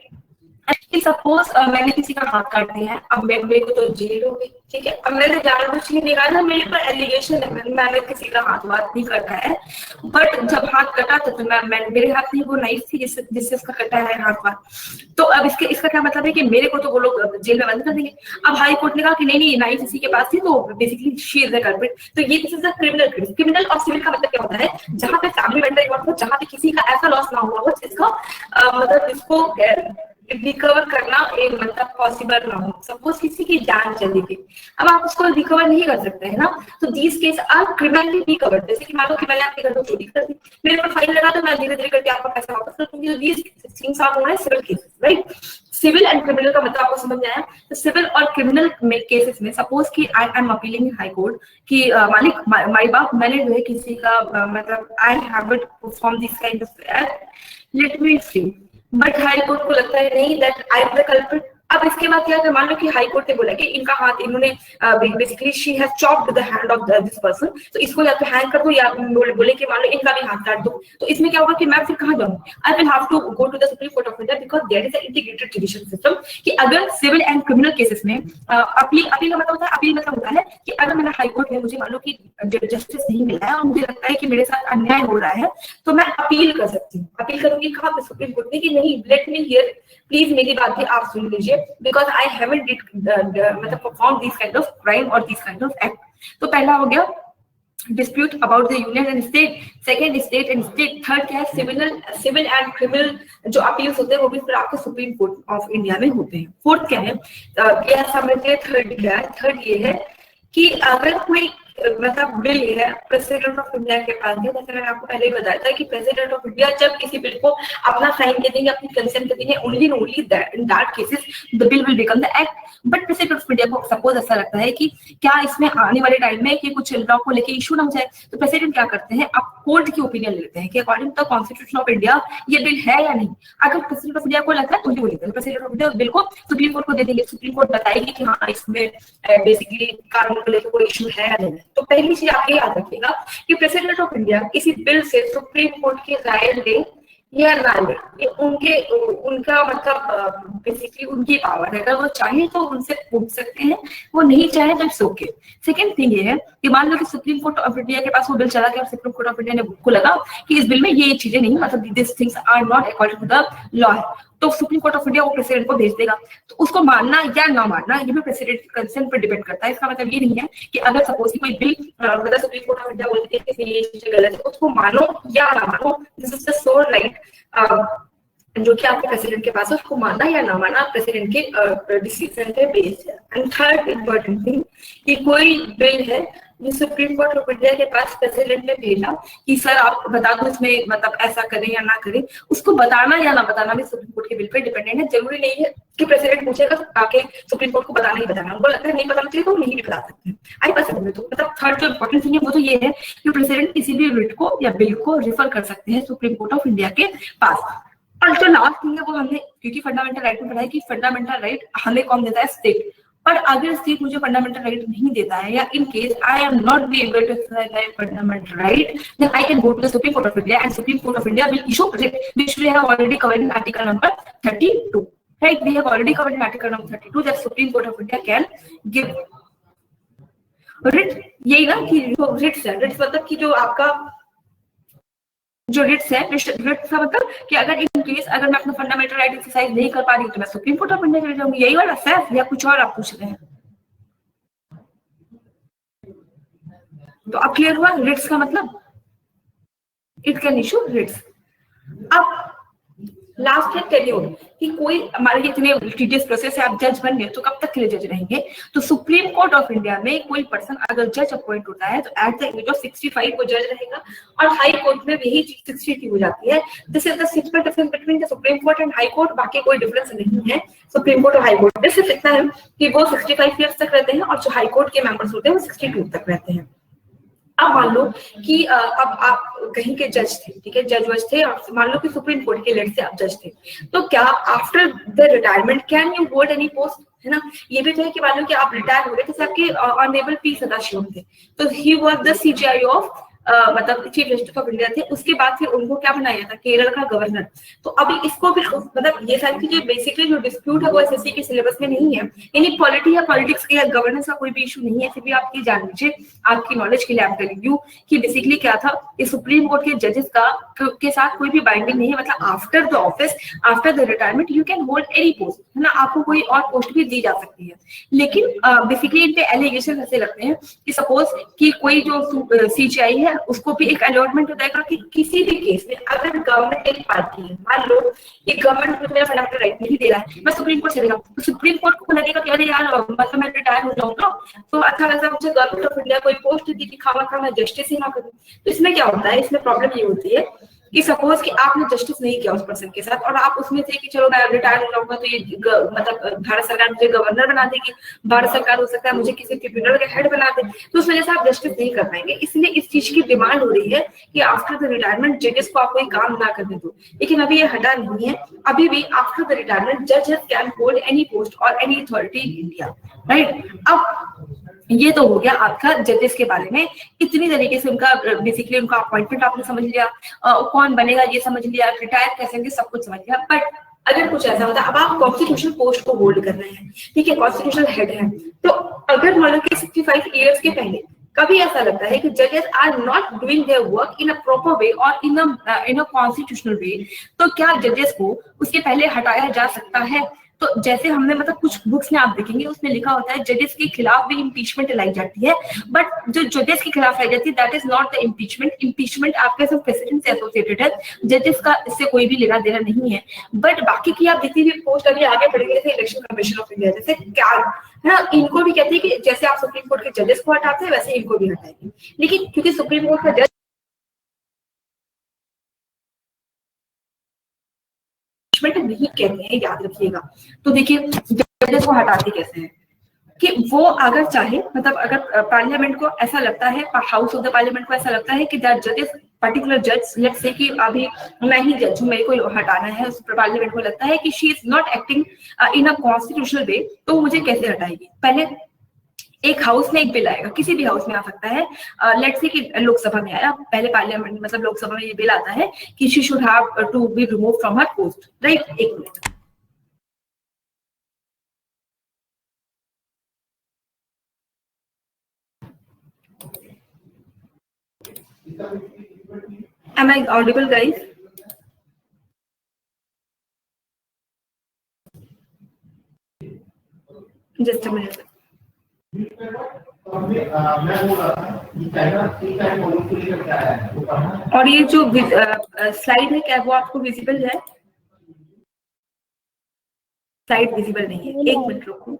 सपोज मैंने किसी का हाथ काट दिया है, अब मेरे को तो जेल हो गई, ठीक है। अब मैंने जानबूझ के निकाला, मेरे पर एलिगेशन है मैंने किसी का हाथ नहीं कटा है, बट जब हाथ कटा था तो मेरे हाथ में वो नाइफ थी जिससे उसका कटा है हाथ। तो अब इसका क्या मतलब है कि मेरे को तो वो लोग जेल में बंद कर देंगे। अब हाई कोर्ट ने कहा कि नहीं नाइफ इसी के पास थी, तो basically she is the culprit. तो ये this is the criminal case. Criminal और सिविल का मतलब क्या होता है, जहां पे फैमिली मेंबर इन्वॉल्व हो, जहां पे किसी का ऐसा लॉस ना हुआ हो जिसका मतलब इसको रिकवर करना एक मतलब पॉसिबल ना हो। सपोज किसी की जान चली गई, अब आप उसको रिकवर नहीं कर सकते है ना, तो these case are criminally recovered. जैसे कि मान लो कि मैंने आपके घर को चोरी कर दी, मेरे पर फाइन लगा, तो मैं धीरे धीरे करके आपका पैसा वापस कर दूंगी। तो these things are known as civil cases, right. Civil and criminal का मतलब आपको समझ में आया। तो सिविल और क्रिमिनल में केसेस में सपोज कि I am appealing in high court कि मालिक माय बाप मैंने जो है किसी का मतलब I haven't perform this kind of act, let me see, but high court को लगता है नहीं that I am the culprit. अब इसके बाद क्या है, मान लो कि हाई कोर्ट ने बोला कि इनका हाथ इन्होंने basically she has chopped the hand of this person, तो इसको या तो हैंग कर दो या बोले कि मान लो इनका भी हाथ काट दो। तो इसमें क्या होगा कि मैं फिर कहां जाऊं, I will have to go to the supreme court of India because there is a integrated judicial system. कि अगर सिविल एंड क्रिमिनल केसेस में अपील का मतलब होता है, अपील मतलब होता है कि अगर मैंने हाई कोर्ट में मुझे मान लो कि जस्टिस नहीं मिला है और मुझे लगता है कि मेरे साथ अन्याय हो रहा है, तो मैं अपील कर सकती हूँ। अपील करूंगी कहाँ पे, सुप्रीम कोर्ट में, कि नहीं लेट मी हियर, प्लीज मेरी बात भी आप सुन लीजिए, बिकॉज आई हैवंट डिड मतलब perform this kind of crime और दिस काइंड ऑफ एक्ट। तो पहला हो गया dispute about the union and state, second state and state, third क्या है सिविल एंड क्रिमिनल जो अपील्स होते हैं वो भी फिर आपके सुप्रीम कोर्ट ऑफ इंडिया में होते हैं। फोर्थ क्या है, क्या समझिए, थर्ड क्या है, थर्ड ये है कि अगर कोई मतलब बिल है प्रेसिडेंट ऑफ इंडिया के पास है, जैसे मैंने आपको पहले ही बताया था कि प्रेसिडेंट ऑफ इंडिया जब किसी बिल को अपना साइन कर देंगे, अपनी कंसेंट कर देंगे, only in that cases the bill will become the act. But president of India को सपोज ऐसा लगता है कि क्या इसमें आने वाले टाइम में कि कुछ लॉ को लेके इशू ना हो जाए, तो प्रेसिडेंट क्या करते हैं, आप कोर्ट की ओपिनियन लेते हैं कि according to the constitution of India ये बिल है या नहीं। अगर प्रेसिडेंट ऑफ इंडिया को लगता है तो ये बोलेंगे, प्रेसिडेंट ऑफ इंडिया बिल को सुप्रीम कोर्ट को दे देंगे, सुप्रीम कोर्ट बताएगी कि हाँ इसमें बेसिकली कानून को लेकर कोई इशू है या नहीं। तो पहली चीज आप ये याद रखिएगा कि प्रेसिडेंट ऑफ इंडिया किसी बिल से सुप्रीम कोर्ट की राय ले या ना ले, ये उनका मतलब बेसिकली उनकी पावर है। अगर वो चाहे तो उनसे पूछ सकते हैं, वो नहीं चाहे तो इट्स ओके। सेकंड थिंग ये है कि मान लो कि सुप्रीम कोर्ट ऑफ इंडिया के पास वो बिल चला गया और सुप्रीम कोर्ट ऑफ इंडिया ने को लगा कि इस बिल में ये चीजें नहीं, मतलब this things are not according to the law, तो सुप्रीम कोर्ट ऑफ इंडिया वो प्रेसिडेंट को भेज देगा। तो उसको मानना या ना मानना ये भी प्रेसिडेंट के कंसेंट पर डिपेंड करता है। इसका मतलब ये नहीं है कि अगर सपोज कोई बिल मतलब सुप्रीम कोर्ट ऑफ इंडिया बोलती है कि ये चीजें गलत है, उसको मानो या ना मानो, this is the sole right जो कि आपके प्रेसिडेंट के पास है, उसको मानना या ना मानना प्रेसिडेंट के डिसीजन पे बेस्ड है। एंड थर्ड इम्पोर्टेंट थिंग कि कोई बिल है जो सुप्रीम कोर्ट ऑफ इंडिया के पास प्रेसिडेंट ने भेजा कि सर आप बता दो इसमें मतलब ऐसा करें या ना करें, उसको बताना या ना बताना भी सुप्रीम कोर्ट के बिल पे डिपेंडेंट है। जरूरी नहीं है कि प्रेसिडेंट पूछेगा आके सुप्रीम कोर्ट को बताना ही बताना, उनको लगता है नहीं बताना चाहिए तो नहीं भी बता सकते हैं। आई पसंद है। तो मतलब थर्ड जो इम्पोर्टेंट थिंग है वो तो ये है कि प्रेसिडेंट किसी भी रिट को या बिल को रिफर कर सकते हैं सुप्रीम कोर्ट ऑफ इंडिया के पास। और जो लास्ट थिंग है वो हमने क्योंकि फंडामेंटल राइट में पढ़ा है कि फंडामेंटल राइट हमें कौन देता है, स्टेट। पर अगर स्टेट मुझे फंडामेंटल राइट नहीं देता है या in case I am not be able to exercise my fundamental right, then I can go to the supreme court of India and Supreme court of India will issue writ which we have already covered in article number 32, right. We have already covered in article number 32 that Supreme court of India can give writ. यही ना कि Ritz है, Ritz मतलब कि जो आपका जो Ritz है, रिट्स का मतलब कि अगर इन केस अगर मैं अपना फंडामेंटल राइट एक्सरसाइज नहीं कर पा रही तो मैं सुप्रीम कोर्ट ऑफ इंडिया चले जाऊंगी। यही वाला सेफ या कुछ और आप पूछ रहे हैं? तो अब क्लियर हुआ रिट्स का मतलब, इट कैन इशू रिट्स। अब लास्ट है टेन्योर, कि कोई हमारे इतने टीडियस प्रोसेस है, आप जज बन गए तो कब तक के लिए जज रहेंगे? तो सुप्रीम कोर्ट ऑफ इंडिया में कोई पर्सन अगर जज अपॉइंट होता है तो एट द एज ऑफ 65 वो जज रहेगा, और हाई कोर्ट में यही चीज 60 हो जाती है। This is the simple difference between the supreme court and high court, बाकी कोई डिफरेंस नहीं है सुप्रीम कोर्ट और हाई कोर्ट में। सिर्फ इतना है कि वो 65 ईयर्स तक रहते हैं और जो हाई कोर्ट के मेंबर्स होते हैं वो 62 तक रहते हैं। अब मान लो कि अब आप कहीं के जज थे, ठीक है, जज वज थे, और मान लो कि सुप्रीम कोर्ट के लेट से आप जज थे, तो क्या after the retirement can you hold any post, है ना? ये भी तो है कि मान लो कि आप रिटायर हो गए, जैसे आपके ऑनरेबल पी सदाशिवम थे, तो he was the CGI of मतलब चीफ जस्टिस ऑफ इंडिया थे। उसके बाद फिर उनको क्या बनाया था? केरल का गवर्नर। तो अभी इसको भी मतलब ये सारी चीजें बेसिकली जो डिस्प्यूट है वो एसएससी के सिलेबस में नहीं है, यानी पॉलिटी या पॉलिटिक्स के गवर्नेंस का कोई भी इशू नहीं है। फिर भी आप ये जान लीजिए, आपकी नॉलेज के लिए आई एम टेलिंग यू कि बेसिकली क्या था, ये सुप्रीम कोर्ट के जजेस का के साथ कोई भी बाइंडिंग नहीं है। मतलब after the office, after the retirement you can hold any post, है ना? आपको कोई और पोस्ट भी दी जा सकती है। लेकिन बेसिकली इन पे एलिगेशन ऐसे लगते हैं कि सपोज कि कोई जो सीजीआई है उसको भी एक अलॉटमेंट हो जाएगा कि किसी भी केस में अगर गवर्नमेंट एक पार्टी है, मान लो कि गवर्नमेंट मुझे मेरा फंडामेंटल राइट नहीं दे रहा है, मैं सुप्रीम कोर्ट चले जाऊँ, तो सुप्रीम कोर्ट को लगेगा कि अरे यार मतलब मैं रिटायर हो जाऊंगा तो अच्छा खासा मुझे गवर्नमेंट ऑफ इंडिया कोई पोस्ट दी कि खामा मैं जस्टिस ही ना करूँ। तो इसमें क्या होता है, इसमें प्रॉब्लम ये होती है कि सपोज कि आपने जस्टिस नहीं किया उस पर्सन के साथ, और आप उसमें थे कि चलो मैं रिटायर हो जाऊंगा तो ये मतलब भारत सरकार मुझे गवर्नर बना देगी, भारत सरकार हो सकता है मुझे किसी ट्रिब्यूनल के हेड बना दे, तो उस वजह से आप जस्टिस नहीं कर पाएंगे। इसलिए इस चीज की डिमांड हो रही है कि आफ्टर द रिटायरमेंट जजेस को आप कोई काम ना करने दो। लेकिन अभी ये हटा नहीं है, अभी भी आफ्टर द रिटायरमेंट जजेस कैन होल्ड एनी पोस्ट और any authority in India, right? अब ये तो हो गया आपका जजेस के बारे में। इतनी तरीके से उनका बेसिकली उनका अपॉइंटमेंट आपने समझ लिया, कौन बनेगा ये समझ लिया, रिटायर कैसे होंगे सब कुछ समझ लिया। बट अगर कुछ ऐसा होता है, अब आप कॉन्स्टिट्यूशनल पोस्ट को होल्ड कर रहे हैं, ठीक है, कॉन्स्टिट्यूशनल हेड है, तो अगर मान लो कि 65 ईयर्स के पहले कभी ऐसा लगता है कि जजेस are not doing their work in a proper way और इन अ कॉन्स्टिट्यूशनल वे, तो क्या जजेस को उसके पहले हटाया जा सकता है? तो जैसे हमने मतलब कुछ बुक्स में आप देखेंगे उसमें लिखा होता है जजेस के खिलाफ भी इम्पीचमेंट लाई जाती है, बट जो जजेस के खिलाफ लाई जाती है that is not the impeachment. Impeachment आपके सिर्फ प्रेसिडेंट से एसोसिएटेड है, जजेस का इससे कोई भी लेना देना नहीं है। बट बाकी की आप जितनी भी पोस्ट अभी आगे बढ़ेंगे, जैसे इलेक्शन कमीशन ऑफ इंडिया, जैसे क्या है ना, इनको भी कहते हैं कि जैसे आप सुप्रीम कोर्ट के जजेस को हटाते हैं वैसे इनको भी हटाएंगे। लेकिन क्योंकि सुप्रीम कोर्ट का जज नहीं कहते हैं, याद रखिएगा। तो देखिए जजेस को हटाते कैसे हैं कि वो अगर चाहे, मतलब अगर पार्लियामेंट को ऐसा लगता है, हाउस ऑफ द पार्लियामेंट को ऐसा लगता है कि दैट जजेस पर्टिकुलर जज, लेट्स से कि अभी मैं ही जज हूं, मेरे को हटाना है, उस पार्लियामेंट को लगता है कि she is not acting in a constitutional way, तो मुझे कैसे हटाएगी? पहले एक हाउस में एक बिल आएगा, किसी भी हाउस में आ सकता है, लेट्स से कि लोकसभा में आया, पहले पार्लियामेंट मतलब लोकसभा में ये बिल आता है कि she should have to be remove from her post, right? एक minute, am I audible guys? Just a minute. और ये जो स्लाइड है क्या वो आपको विजिबल है? स्लाइड विजिबल नहीं है, एक मिनट रुको,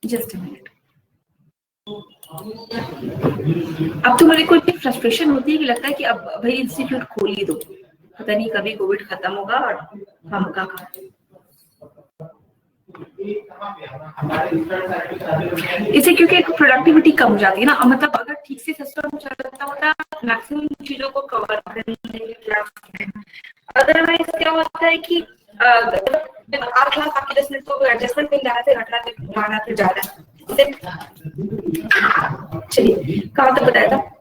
जस्ट अ मिनट। अब तो मेरे को इतनी फ्रस्ट्रेशन होती है कि लगता है कि अब भाई इंस्टीट्यूट खोल ही दो, पता नहीं कभी कोविड खत्म होगा और हम का इसे, क्योंकि प्रोडक्टिविटी कम हो जाती है ना। मतलब अगर ठीक से सिस्टम चलता होता मैक्सिमम चीजों को कवर करने, अदरवाइज क्या होता है कि 8 क्लास आपकी 10 मिनट को एडजस्टमेंट में जाना फिर हटना फिर घुमाना फिर जाना। चलिए कहाँ तक बताया था?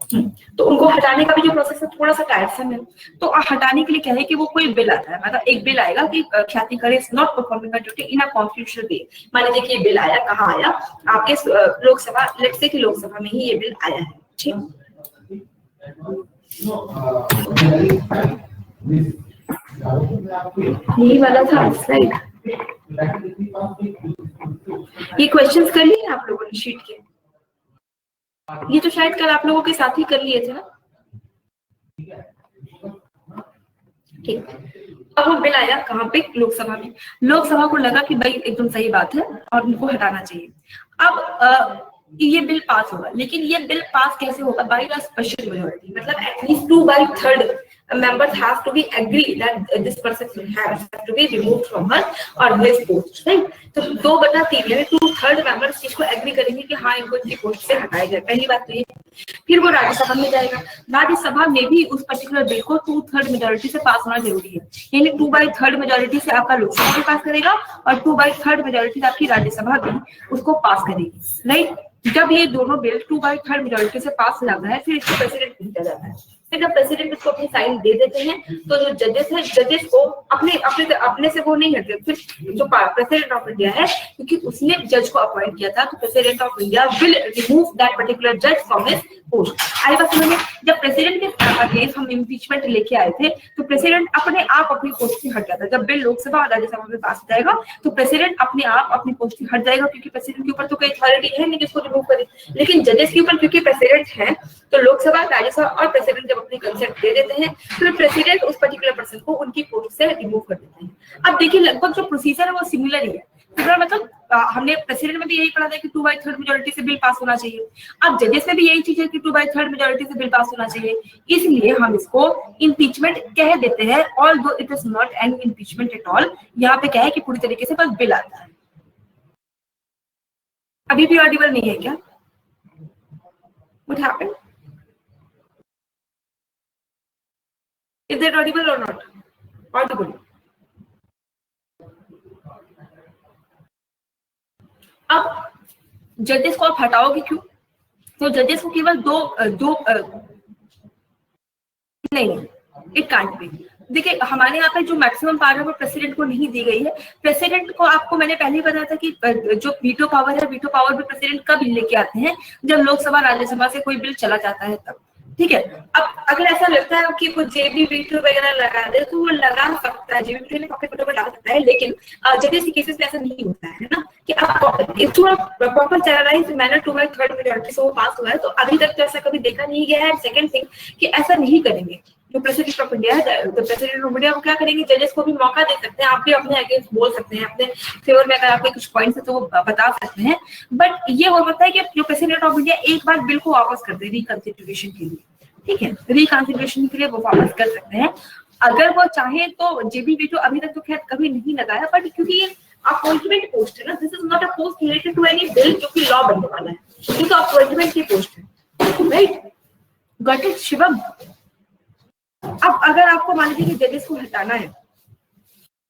तो उनको हटाने का भी जो प्रोसेस है थोड़ा सा टायरसम है। तो हटाने के लिए क्या है कि वो कोई बिल आता है, मतलब एक बिल आएगा कि ख्याति करे is not performing duty in a constitutional way. मान लीजिए कि ये बिल आया, कहाँ आया? आपके लोकसभा, लेट्स से कि लोकसभा में ही ये बिल आया है, ठीक? यही वाला था स्लाइड। ये क्वेश्चंस कर लिए आप लोगों ने शीट के? ये तो शायद कल आप लोगों के साथ ही कर लिए थे ना। ठीक, अब वो बिल आया कहाँ पे, लोकसभा में। लोकसभा को लगा कि भाई एकदम सही बात है और उनको हटाना चाहिए। अब ये बिल पास होगा, लेकिन ये बिल पास कैसे होगा, बाय द स्पेशल मेजॉरिटी, मतलब at least 2/3 members have to be agree that this person has to be removed from her or his post, right? तो 2/3 यानी 2/3 मेंबर्स इसको एग्री करेंगे कि हाँ इनको इनकी पोस्ट से हटाया जाए। पहली बात तो ये, फिर वो राज्यसभा में जाएगा, राज्यसभा में भी उस पर्टिकुलर बिल को 2/3 मेजोरिटी से पास होना जरूरी है, यानी 2/3 मेजोरिटी से आपका लोकसभा भी पास करेगा और 2/3 मेजोरिटी से आपकी राज्यसभा भी उसको पास करेगी, राइट। जब ये दोनों बिल 2/3 मेजोरिटी से पास हो जाता है, फिर इसको प्रेसिडेंट भेजा जाता है। फिर जब प्रेसिडेंट इसको अपनी साइन दे देते हैं, तो जो जजेस है, जजेस को अपने से वो नहीं हटते, फिर जो प्रेसिडेंट ऑफ इंडिया है, क्योंकि उसने जज को अपॉइंट किया था, तो president of India will remove that particular जज फ्रॉम हिज पोस्ट। आई बात समझ में? जब प्रेसिडेंट के अगेंस्ट हम इम्पीचमेंट लेके आए थे, तो प्रेसिडेंट अपने आप अपनी पोस्ट से हट जाता है। जब बिल लोकसभा और राज्यसभा में पास हो जाएगा, तो प्रेसिडेंट अपने आप अपनी पोस्ट से हट जाएगा, क्योंकि प्रेसिडेंट के ऊपर तो कोई अथॉरिटी है नहीं जिसको रिमूव करे। लेकिन जजेस के ऊपर क्योंकि प्रेसिडेंट है, तो लोकसभा, राज्यसभा और प्रेसिडेंट जब अपनी कंसेंट दे देते हैं, तो प्रेसिडेंट उस पर्टिकुलर पर्सन को उनकी पोस्ट से रिमूव कर देते हैं। अब देखिए, लगभग जो प्रोसीजर है वो सिमिलर ही है, मतलब हमने प्रेसिडेंट में भी यही पढ़ा था कि 2/3 मेजोरिटी से बिल पास होना चाहिए। अब जजेस में भी यही चीज है कि 2/3 मेजोरिटी से बिल पास होना चाहिए, इसलिए हम इसको इम्पीचमेंट कह देते हैं, although it is not an impeachment at all. यहाँ पे क्या है कि पूरी तरीके से बस बिल आता है। अभी भी ऑडिबल नहीं है क्या? What happened? Is that audible or not? Audible. अब जजेस को आप हटाओगे क्यों? तो जजेस को केवल दो नहीं, इट कांट बी। देखिए, हमारे यहाँ पे जो मैक्सिमम पावर है वो प्रेसिडेंट को नहीं दी गई है। प्रेसिडेंट को आपको मैंने पहले ही बताया था कि जो वीटो पावर है, वीटो पावर भी प्रेसिडेंट कब लेके आते हैं, जब लोकसभा राज्यसभा से कोई बिल चला जाता है तब, ठीक है। अब अगर ऐसा लगता है कि वो जेबी वीटो वगैरह लगा दे, तो वो लगा सकता है, जेबी वीटो पॉकेट वीटो लगा सकता है, लेकिन जजेस के केसेस में ऐसा नहीं होता है ना, कि आप प्रॉपर चैनलाइज मैनर 2/3 मेजॉरिटी से वो पास हुआ है, तो अभी तक तो ऐसा कभी देखा नहीं गया है। सेकंड थिंग कि ऐसा नहीं करेंगे जो प्रेसिडेंट ऑफ इंडिया है, तो प्रेसिडेंट ऑफ इंडिया को क्या करेंगे, जजेस को भी मौका दे सकते हैं, आप भी अपने अगेंस्ट बोल सकते हैं, अपने फेवर में अगर आपके कुछ पॉइंट्स है तो वो बता सकते हैं। बट ये हो सकता है कि जो प्रेसिडेंट ऑफ इंडिया एक बार बिल को वापस कर दे रिकंसिडरेशन के लिए, ठीक है, रिकंसिडरेशन के लिए वो वापस कर सकते हैं अगर वो चाहे तो। जेबी वीटो अभी तक तो खैर कभी नहीं लगाया, बट क्योंकि ये अपॉइंटमेंट पोस्ट है ना, this is not a post related to any bill जो कि लॉ बनने वाला है, ये तो अपॉइंटमेंट की पोस्ट है, राइट? Got it Shivam? अब अगर आपको मान लीजिए कि जजेस को हटाना है,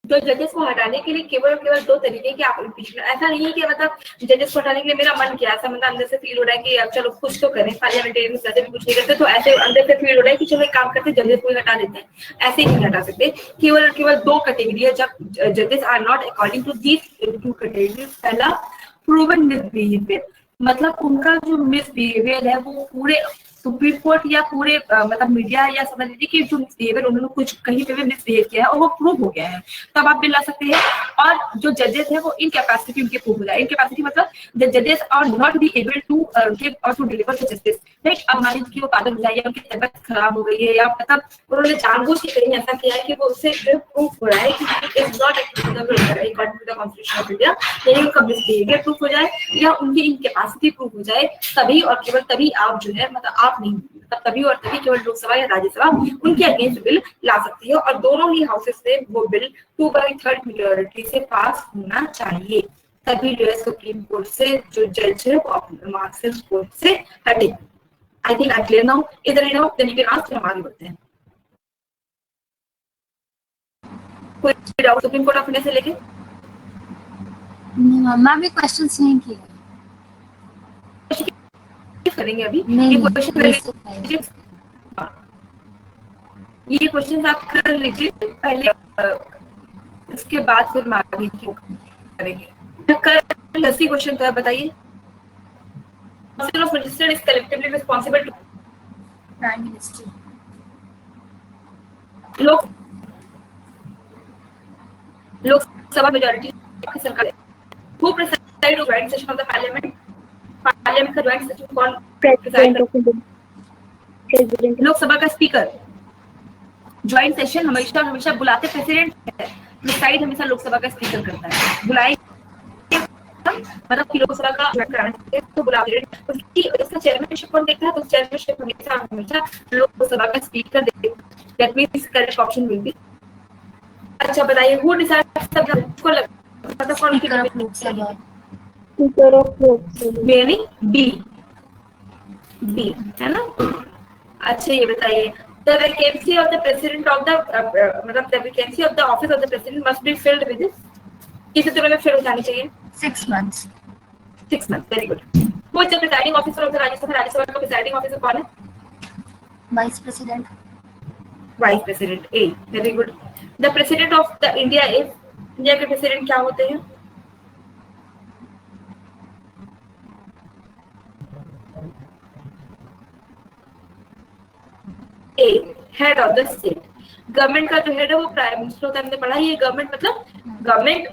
तो जजेस को हटाने के लिए केवल और केवल दो तरीके कि आप इम्पीचमेंट, ऐसा नहीं है कि मतलब जजेस को हटाने के लिए मेरा मन किया, ऐसा मतलब अंदर से फील हो रहा है कि अब चलो कुछ तो करें, पार्लियामेंटेरियन वैसे भी कुछ नहीं करते, तो ऐसे अंदर से फील हो रहा है कि चलो एक काम करते जजेस को हटा देते हैं, ऐसे ही नहीं हटा सकते। केवल और केवल दो कैटेगरी है जब जजेस are not according to these two categories. पहला, प्रूवन मिसबिहेवियर, मतलब उनका जो मिसबिहेवियर है वो पूरे सुप्रीम कोर्ट या पूरे मतलब मीडिया या समझ लीजिए कि जो मिसबिहेवियर उन्होंने कुछ कहीं पे भी मिसबिहेव किया है और वो प्रूव हो गया है, तब आप बिल ला सकते हैं। और जो जजेस है वो इनकैपेसिटी उनके प्रूव हो जाए। इनकैपेसिटी मतलब द जजेस are not be able to give और to deliver the justice, right? अब मान लीजिए कि वो पागल हो जाए या उनकी तबीयत खराब हो गई है, या मतलब उन्होंने जानबूझ के कहीं ऐसा किया है कि वो उससे प्रूव हो रहा है कि is not according to the constitution of India, यानी उनका मिसबिहेवियर प्रूव हो जाए या उनकी इनकैपेसिटी प्रूव हो जाए, तभी और केवल तभी आप जो है मतलब आप नहीं, मतलब तभी और तभी केवल लोकसभा या राज्यसभा उनके अगेंस्ट बिल ला सकती है, और दोनों ही हाउसेस से वो बिल 2/3 मेजॉरिटी से पास होना चाहिए, तभी जो है सुप्रीम कोर्ट से जो जज है वो अपने मार्क्स कोर्ट से हटे। I think I clear now, इधर ही now then you can ask, हम आगे बढ़ते हैं। कोई doubt supreme court of India से लेके? मैम भी क्वेश्चंस नहीं किए करेंगे अभी, नहीं, ये क्वेश्चन ये क्वेश्चन आप कर लीजिए पहले, इसके बाद फिर हम आगे करेंगे। कर 10 क्वेश्चन तो बताइए। Council of Ministers is collectively responsible to prime minister. Lok Sabha majority की सरकार। Who preside over joint session of the parliament? Parliament का ज्वाइंट सेशन कौन president of India, president Lok Sabha का स्पीकर। ज्वाइंट सेशन हमेशा हमेशा बुलाते प्रेसिडेंट है, प्रिसाइड हमेशा लोकसभा का स्पीकर करता है। बुलाए मतलब कि लोकसभा का कराने तो बुलाते उसकी इसका चेयरमैनशिप कौन देखता है, तो चेयरमैनशिप हमेशा हमेशा लोकसभा का स्पीकर देखता है। That means correct option will be. अच्छा बताइए हु डिसाइड्स द को मतलब कौन की लोकसभा, स्पीकर ऑफ लोकसभा, यानी बी, बी है ना। अच्छा ये बताइए the vacancy of the president of the मतलब the vacancy of the office of the president must be filled with this, किस तरह में फिल होनी चाहिए 6 months. 6 months। Very good. who is the presiding officer of the Rajya Sabha, Rajya Sabha का presiding officer कौन है? Vice President. Vice president ए। Very good. The president of the India is, India के प्रेसिडेंट क्या होते हैं? A head of the state. Government का जो हेड है वो प्राइम मिनिस्टर होता है, हमने पढ़ा ये गवर्नमेंट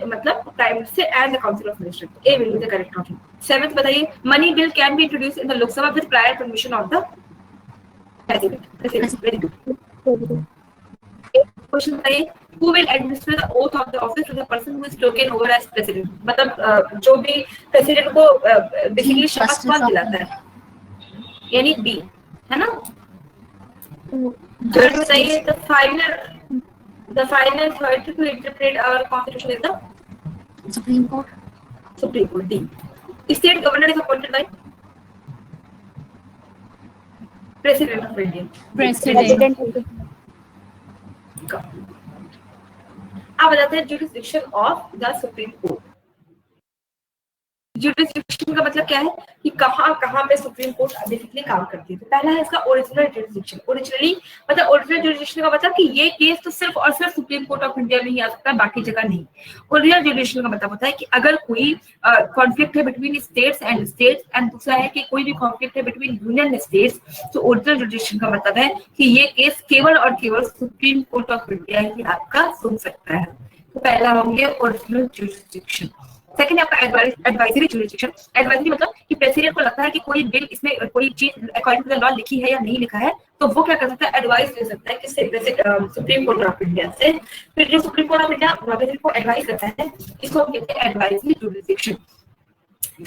मतलब prime minister and the council of minister. A will be the correct option. 7th बताइए money bill can be introduced in the Lok Sabha with prior permission of the president. Very good. Question बताइए who will administer the oath of the office to the person who is taken over as president, मतलब जो भी president को basically शपथ कौन दिलाता है, यानी बी है ना। जज बताइए the final authority to interpret our constitution is the Supreme Court. Supreme Court। D state governor is appointed by president of India। President अब बताते हैं jurisdiction of the Supreme Court। jurisdiction का मतलब क्या है कि कहाँ पे सुप्रीम कोर्ट बेसिकली काम करती है। तो पहला है इसका ओरिजिनल jurisdiction। ओरिजिनली मतलब ओरिजिनल jurisdiction का मतलब कि ये केस तो सिर्फ और सिर्फ सुप्रीम कोर्ट ऑफ इंडिया में ही आ सकता है, बाकी जगह नहीं। ओरिजिनल jurisdiction का मतलब होता है कि अगर कोई कॉन्फ्लिक्ट है बिटवीन स्टेट्स एंड दूसरा है कि कोई भी कॉन्फ्लिक्ट है बिटवीन यूनियन स्टेट्स, तो ओरिजिनल jurisdiction का मतलब है कि ये केस केवल और केवल सुप्रीम कोर्ट ऑफ इंडिया ही आपका सुन सकता है। तो पहला होंगे ओरिजिनल jurisdiction। सेकंड है आपका एडवाइजरी जुरिस्डिक्शन। एडवाइजरी मतलब कि प्रेसिडेंट को लगता है कि कोई बिल इसमें कोई चीज अकॉर्डिंग टू द लॉ लिखी है या नहीं लिखा है, तो वो क्या कर सकता है, एडवाइस दे सकता है किससे, सुप्रीम कोर्ट ऑफ इंडिया से। फिर जो supreme court of India president को एडवाइस करता है, इसको हम कहते हैं एडवाइजरी जुरिस्डिक्शन।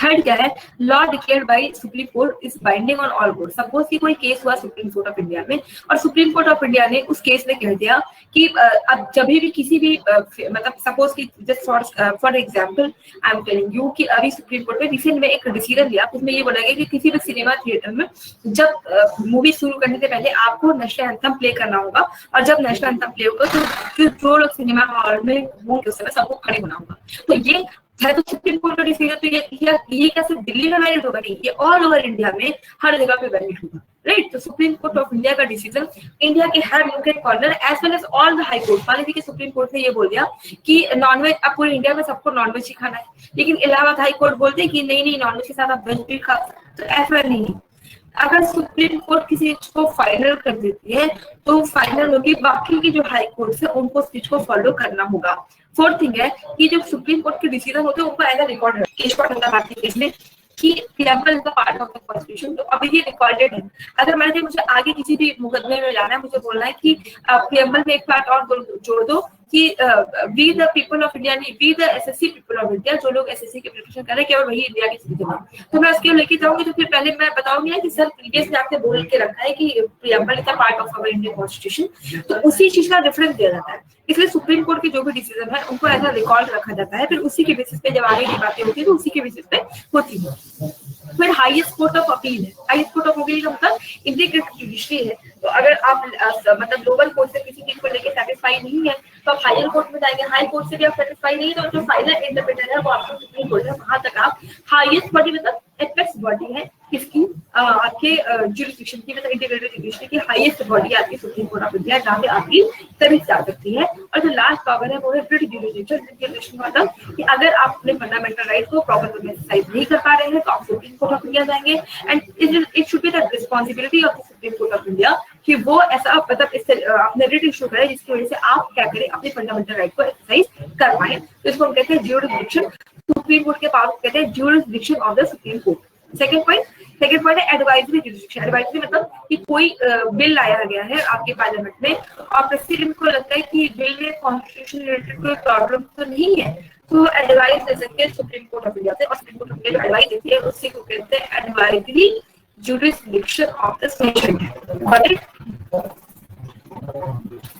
थर्ड क्या है, law declared by supreme court is binding on all court. Suppose कि कोई केस हुआ सुप्रीम कोर्ट ऑफ इंडिया में और सुप्रीम कोर्ट ऑफ इंडिया ने उस केस में कह दिया कि अब जब भी किसी भी मतलब सपोज कि just for example I am telling you कि अभी सुप्रीम कोर्ट में रिसेंट में एक डिसीजन लिया, उसमें ये बोला गया कि किसी भी सिनेमा थिएटर में जब मूवी शुरू करने से पहले आपको नेशनल एंथम प्ले करना होगा, और जब नेशनल एंथम प्ले होगा तो जो लोग सिनेमा हॉल में होंगे उस समय सबको खड़े होना होगा। तो ये है तो सुप्रीम कोर्ट का डिसीजन, तो ये क्या सिर्फ दिल्ली में वैलिड होगा, नहीं, ये ऑल ओवर इंडिया में हर जगह पे वैलिड होगा, राइट। तो सुप्रीम कोर्ट ऑफ इंडिया का डिसीजन इंडिया के हर nook and corner as well as all the high court. मान लीजिए कि सुप्रीम कोर्ट ने ये बोल दिया कि नॉनवेज, अब पूरे इंडिया में सबको नॉनवेज ही खाना है, लेकिन इलाहाबाद हाई कोर्ट बोलते हैं कि नहीं नॉनवेज के साथ आप वेज भी खा, तो ऐसा नहीं। अगर सुप्रीम कोर्ट किसी चीज को फाइनल कर देती है तो फाइनल होगी, बाकी की जो हाई कोर्ट है उनको उस चीज को फॉलो करना होगा। फोर्थ थिंग है कि जो सुप्रीम कोर्ट के डिसीजन होते हैं उनको एज अ रिकॉर्ड केस में कि preamble is the part of the constitution, तो अभी ये रिकॉर्डेड है। अगर मान लीजिए मुझे आगे किसी भी मुकदमे में जाना है, मुझे बोलना है कि प्रियम्बल में एक पार्ट और जोड़ दो कि we the people of India, we the SSC people of India, जो लोग एसएससी की प्रिपरेशन कर रहे हैं केवल वही इंडिया के सिटीजन हैं, तो मैं उसके लेके जाऊंगी। तो फिर पहले मैं बताऊंगी कि सर प्रीवियसली आपने बोल के रखा है कि preamble is the part of our Indian constitution, तो उसी चीज का रेफरेंस दिया जाता है। इसलिए सुप्रीम कोर्ट के जो भी डिसीजन है उनको एज अ रिकॉर्ड रखा जाता है, फिर उसी के बेसिस पे जब आगे की बातें होती है तो उसी के बेसिस पे होती है। फिर हाईएस्ट कोर्ट ऑफ अपील है। हाईएस्ट कोर्ट ऑफ अपील का मतलब इंटीग्रेटेड जुडिशरी है। तो अगर आप मतलब लोअर कोर्ट से किसी चीज को लेकर सेटिस्फाई नहीं है तो आप हायर कोर्ट में जाएंगे, हाई कोर्ट से भी आप सेटिस्फाई नहीं है तो जो फाइनल इंटरप्रेटर है वो आपको सुप्रीम कोर्ट है, वहां तक आप हाईएस्ट बॉडी मतलब एपेक्स बॉडी है किसकी, आपके जुरिस्डिक्शन की, मतलब इंटीग्रेटेड जुडिशरी की हाईएस्ट बॉडी आपकी सुप्रीम कोर्ट ऑफ इंडिया, जहाँ पे आपकी सर्विस जा सकती है। और जो लास्ट पावर है वो है रिट जुरिस्डिक्शन, मतलब कि अगर आप अपने फंडामेंटल राइट को प्रॉपर वे में एक्सरसाइज नहीं कर पा रहे हैं तो आप सुप्रीम कोर्ट ऑफ इंडिया जाएंगे। And it should be the responsibility of the supreme court of India कि वो ऐसा मतलब इससे अपने रिट इशू करे जिसकी वजह से आप क्या करें, अपने फंडामेंटल राइट को एक्सरसाइज कर पाए। तो इसको हम कहते हैं ज्यूरिसडिक्शन। सुप्रीम कोर्ट के पावर कहते हैं jurisdiction of the supreme court. Second point है एडवाइजरी जुडिक्शन। एडवाइजरी मतलब कि कोई बिल लाया गया है आपके पार्लियामेंट में और प्रेसिडेंट को लगता है कि बिल में कॉन्स्टिट्यूशन रिलेटेड कोई प्रॉब्लम तो नहीं है, तो एडवाइस दे सकते हैं सुप्रीम कोर्ट ऑफ इंडिया से, और supreme court of India advice देती है, उसी को कहते हैं एडवाइजरी जुडिक्शन ऑफ द सेशन।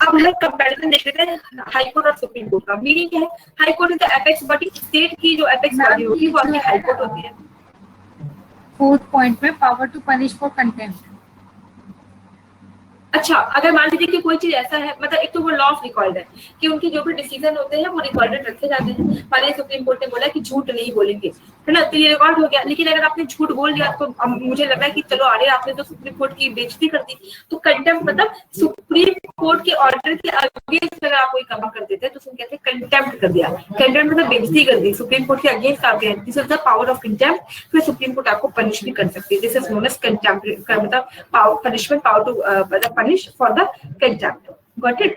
अब हम कंपैरिजन देख लेते हैं हाई कोर्ट और सुप्रीम कोर्ट का। मीनिंग क्या है? High court is the apex body, state की जो एपेक्स बॉडी होती है वो आपकी हाई कोर्ट होती है। फोर्थ पॉइंट में power to punish for contempt. अच्छा, अगर मान लीजिए कि कोई चीज ऐसा है, मतलब एक तो वो लॉ ऑफ रिकॉर्ड है कि उनके जो भी डिसीजन होते हैं वो रिकॉर्डेड रखे जाते हैं। मानिए सुप्रीम कोर्ट ने बोला कि झूठ नहीं बोलेंगे, है ना, तो ये रिकॉर्ड हो गया। लेकिन अगर आपने झूठ बोल दिया तो मुझे लग रहा है कि चलो अरे आपने तो सुप्रीम कोर्ट की बेइज्जती कर दी, तो कंटेम्प्ट मतलब सुप्रीम कोर्ट के ऑर्डर के अगेंस्ट अगर आप कोई काम कर देते हैं तो उसको कहते हैं कंटेम्प्ट कर दिया। कंटेम्प्ट मतलब बेइज्जती कर दी, सुप्रीम कोर्ट के अगेंस्ट आप गए, this is the power of contempt. फिर सुप्रीम कोर्ट आपको पनिश भी कर सकती है, this is known as contempt, मतलब पावर पनिशमेंट, पावर टू मतलब punish for the contempt. Got it?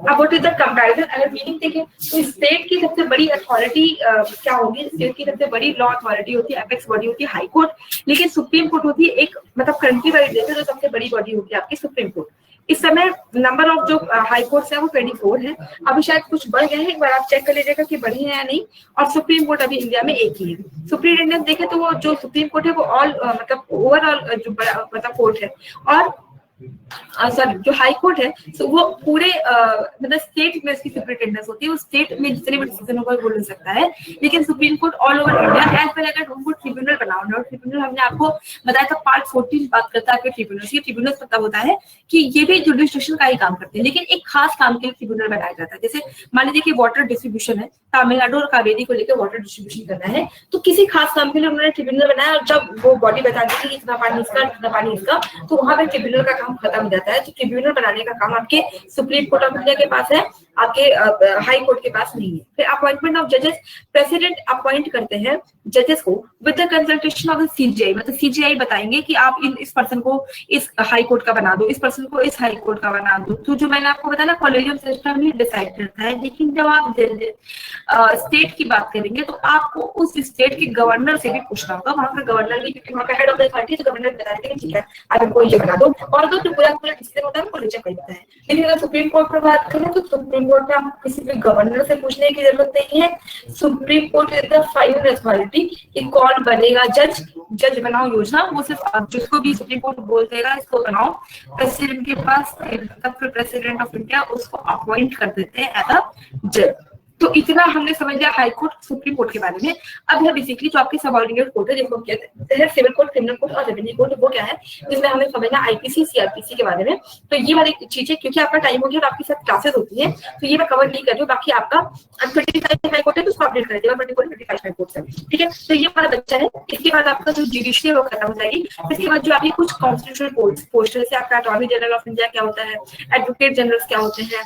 अब व्हाट इज द कंपैरिजन? अगर मीनिंग देखें तो स्टेट की सबसे बड़ी अथॉरिटी क्या होगी? स्टेट की सबसे बड़ी लॉ अथॉरिटी होती है, एपेक्स बॉडी होती है हाई कोर्ट, लेकिन सुप्रीम कोर्ट होती है एक मतलब कंट्री वाइज देखे तो सबसे बड़ी बॉडी होती है आपकी सुप्रीम कोर्ट। इस समय नंबर ऑफ जो हाई कोर्ट्स है वो 24 है, अभी शायद कुछ बढ़ गए हैं, एक बार आप चेक कर लीजिएगा कि बढ़े हैं या नहीं। और सुप्रीम कोर्ट अभी इंडिया में एक ही है। सुप्रीम देखें तो वो जो सुप्रीम कोर्ट है वो ऑल मतलब ओवरऑल जो मतलब कोर्ट है, और सॉरी जो हाई कोर्ट है तो वो पूरे मतलब स्टेट में उसकी सुपरिटेंडेंस होती है, वो स्टेट में जितने भी डिसीजन होगा वो ले सकता है। लेकिन Supreme Court all over India as well अगर हमको ट्रिब्यूनल बनाओ, ट्रिब्यूनल हमने आपको बताया था पार्ट 14 बात करता है ट्रिब्यूनल। ये ट्रिब्यूनल पता होता है कि ये भी जुडिशल का ही काम करते हैं, लेकिन एक खास काम के लिए ट्रिब्यूनल बनाया जाता है। जैसे मान लीजिए कि वाटर डिस्ट्रीब्यूशन है, तमिलनाडु और कावेरी को लेकर वाटर डिस्ट्रीब्यूशन करना है, तो किसी खास काम के लिए उन्होंने ट्रिब्यूनल बनाया, और जब वो बॉडी बता देती है कि इतना पानी इसका, इतना पानी इसका, तो वहां पे ट्रिब्यूनल का काम खत्म हो जाता है। तो ट्रिब्यूनल बनाने का काम आपके सुप्रीम कोर्ट ऑफ इंडिया के पास है, आपके हाई कोर्ट के पास नहीं है। फिर अपॉइंटमेंट ऑफ जजेस, प्रेसिडेंट अपॉइंट करते हैं जजेस को with the consultation of the CGI, मतलब सीजीआई बताएंगे कि आप इस पर्सन को इस हाई कोर्ट का बना दो, इस पर्सन को इस हाई कोर्ट का बना दो। तो जो मैंने आपको बताया ना कॉलेजियम सिस्टम ही डिसाइड करता है। लेकिन जब आप स्टेट की बात करेंगे तो आपको उस स्टेट के गवर्नर से भी पूछना होगा, वहां का गवर्नर भी, क्योंकि वहां का हेड ऑफ द अथॉरिटी, तो गवर्नर बताते हैं ठीक है आप इनको ये बना दो, और तो पूरा डिसीजन होता है कॉलेजियम करता है। लेकिन अगर सुप्रीम कोर्ट पर बात करें तो सुप्रीम कोर्ट में आपको किसी भी गवर्नर से पूछने की जरूरत नहीं है। Supreme court is the final authority कि कौन बनेगा जज, जज बनाओ योजना, वो सिर्फ जिसको भी सुप्रीम कोर्ट बोल देगा इसको बनाओ, प्रेसिडेंट के पास, तब फिर प्रेसिडेंट ऑफ इंडिया उसको अपॉइंट कर देते हैं एज अ जज। तो इतना हमने समझ लिया हाई कोर्ट सुप्रीम कोर्ट के बारे में। अब है बेसिकली जो आपके सबऑर्डिनेट कोर्ट है जिसको कहते हैं सिविल कोर्ट, क्रिमिनल कोर्ट और रेवेन्यू कोर्ट, वो क्या है जिसमें हमें समझना आईपीसी सीआरपीसी के बारे में। तो ये वाली चीज है, क्योंकि आपका टाइम हो गया और आपके साथ क्लासेस होती है तो ये मैं कवर नहीं कर रही हूँ। बाकी आपका 25 हाई कोर्ट है तो उसको अपडेट कर देगा, 25 हाई कोर्ट है, ठीक है। तो ये हमारा बच्चा है, इसके बाद आपका जो जुडिशरी है वो खत्म हो जाएगी। इसके बाद जो आपकी कुछ कॉन्स्टिट्यूशनल पोस्ट, जैसे आपका अटॉर्नी जनरल ऑफ इंडिया क्या होता है, एडवोकेट जनरल क्या होते हैं,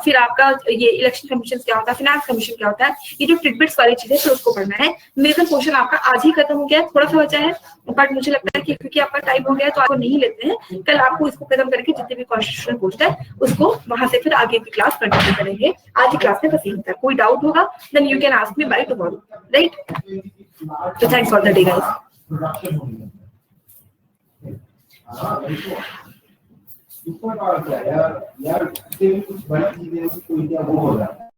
फिर आपका ये इलेक्शन कमीशन क्या होता है, फाइनेंस कमीशन क्या होता है, ये जो टिडबिट्स वाली चीजें फिर उसको पढ़ना है। मेजर पोर्शन आपका आज ही खत्म हो गया है, थोड़ा सा बचा है, बट मुझे लगता है कि क्योंकि आपका टाइम हो गया है तो आपको नहीं लेते हैं। कल आपको इसको खत्म करके जितने भी कॉन्स्टिट्यूशनल पोस्ट है उसको वहां से फिर आगे की क्लास कंटिन्यू करेंगे। आज की क्लास में बस यही था। कोई डाउट होगा then you can ask me by tomorrow, right? तो thanks for the day guys. यार कुछ बड़ी चीजें कोई क्या वो हो रहा है।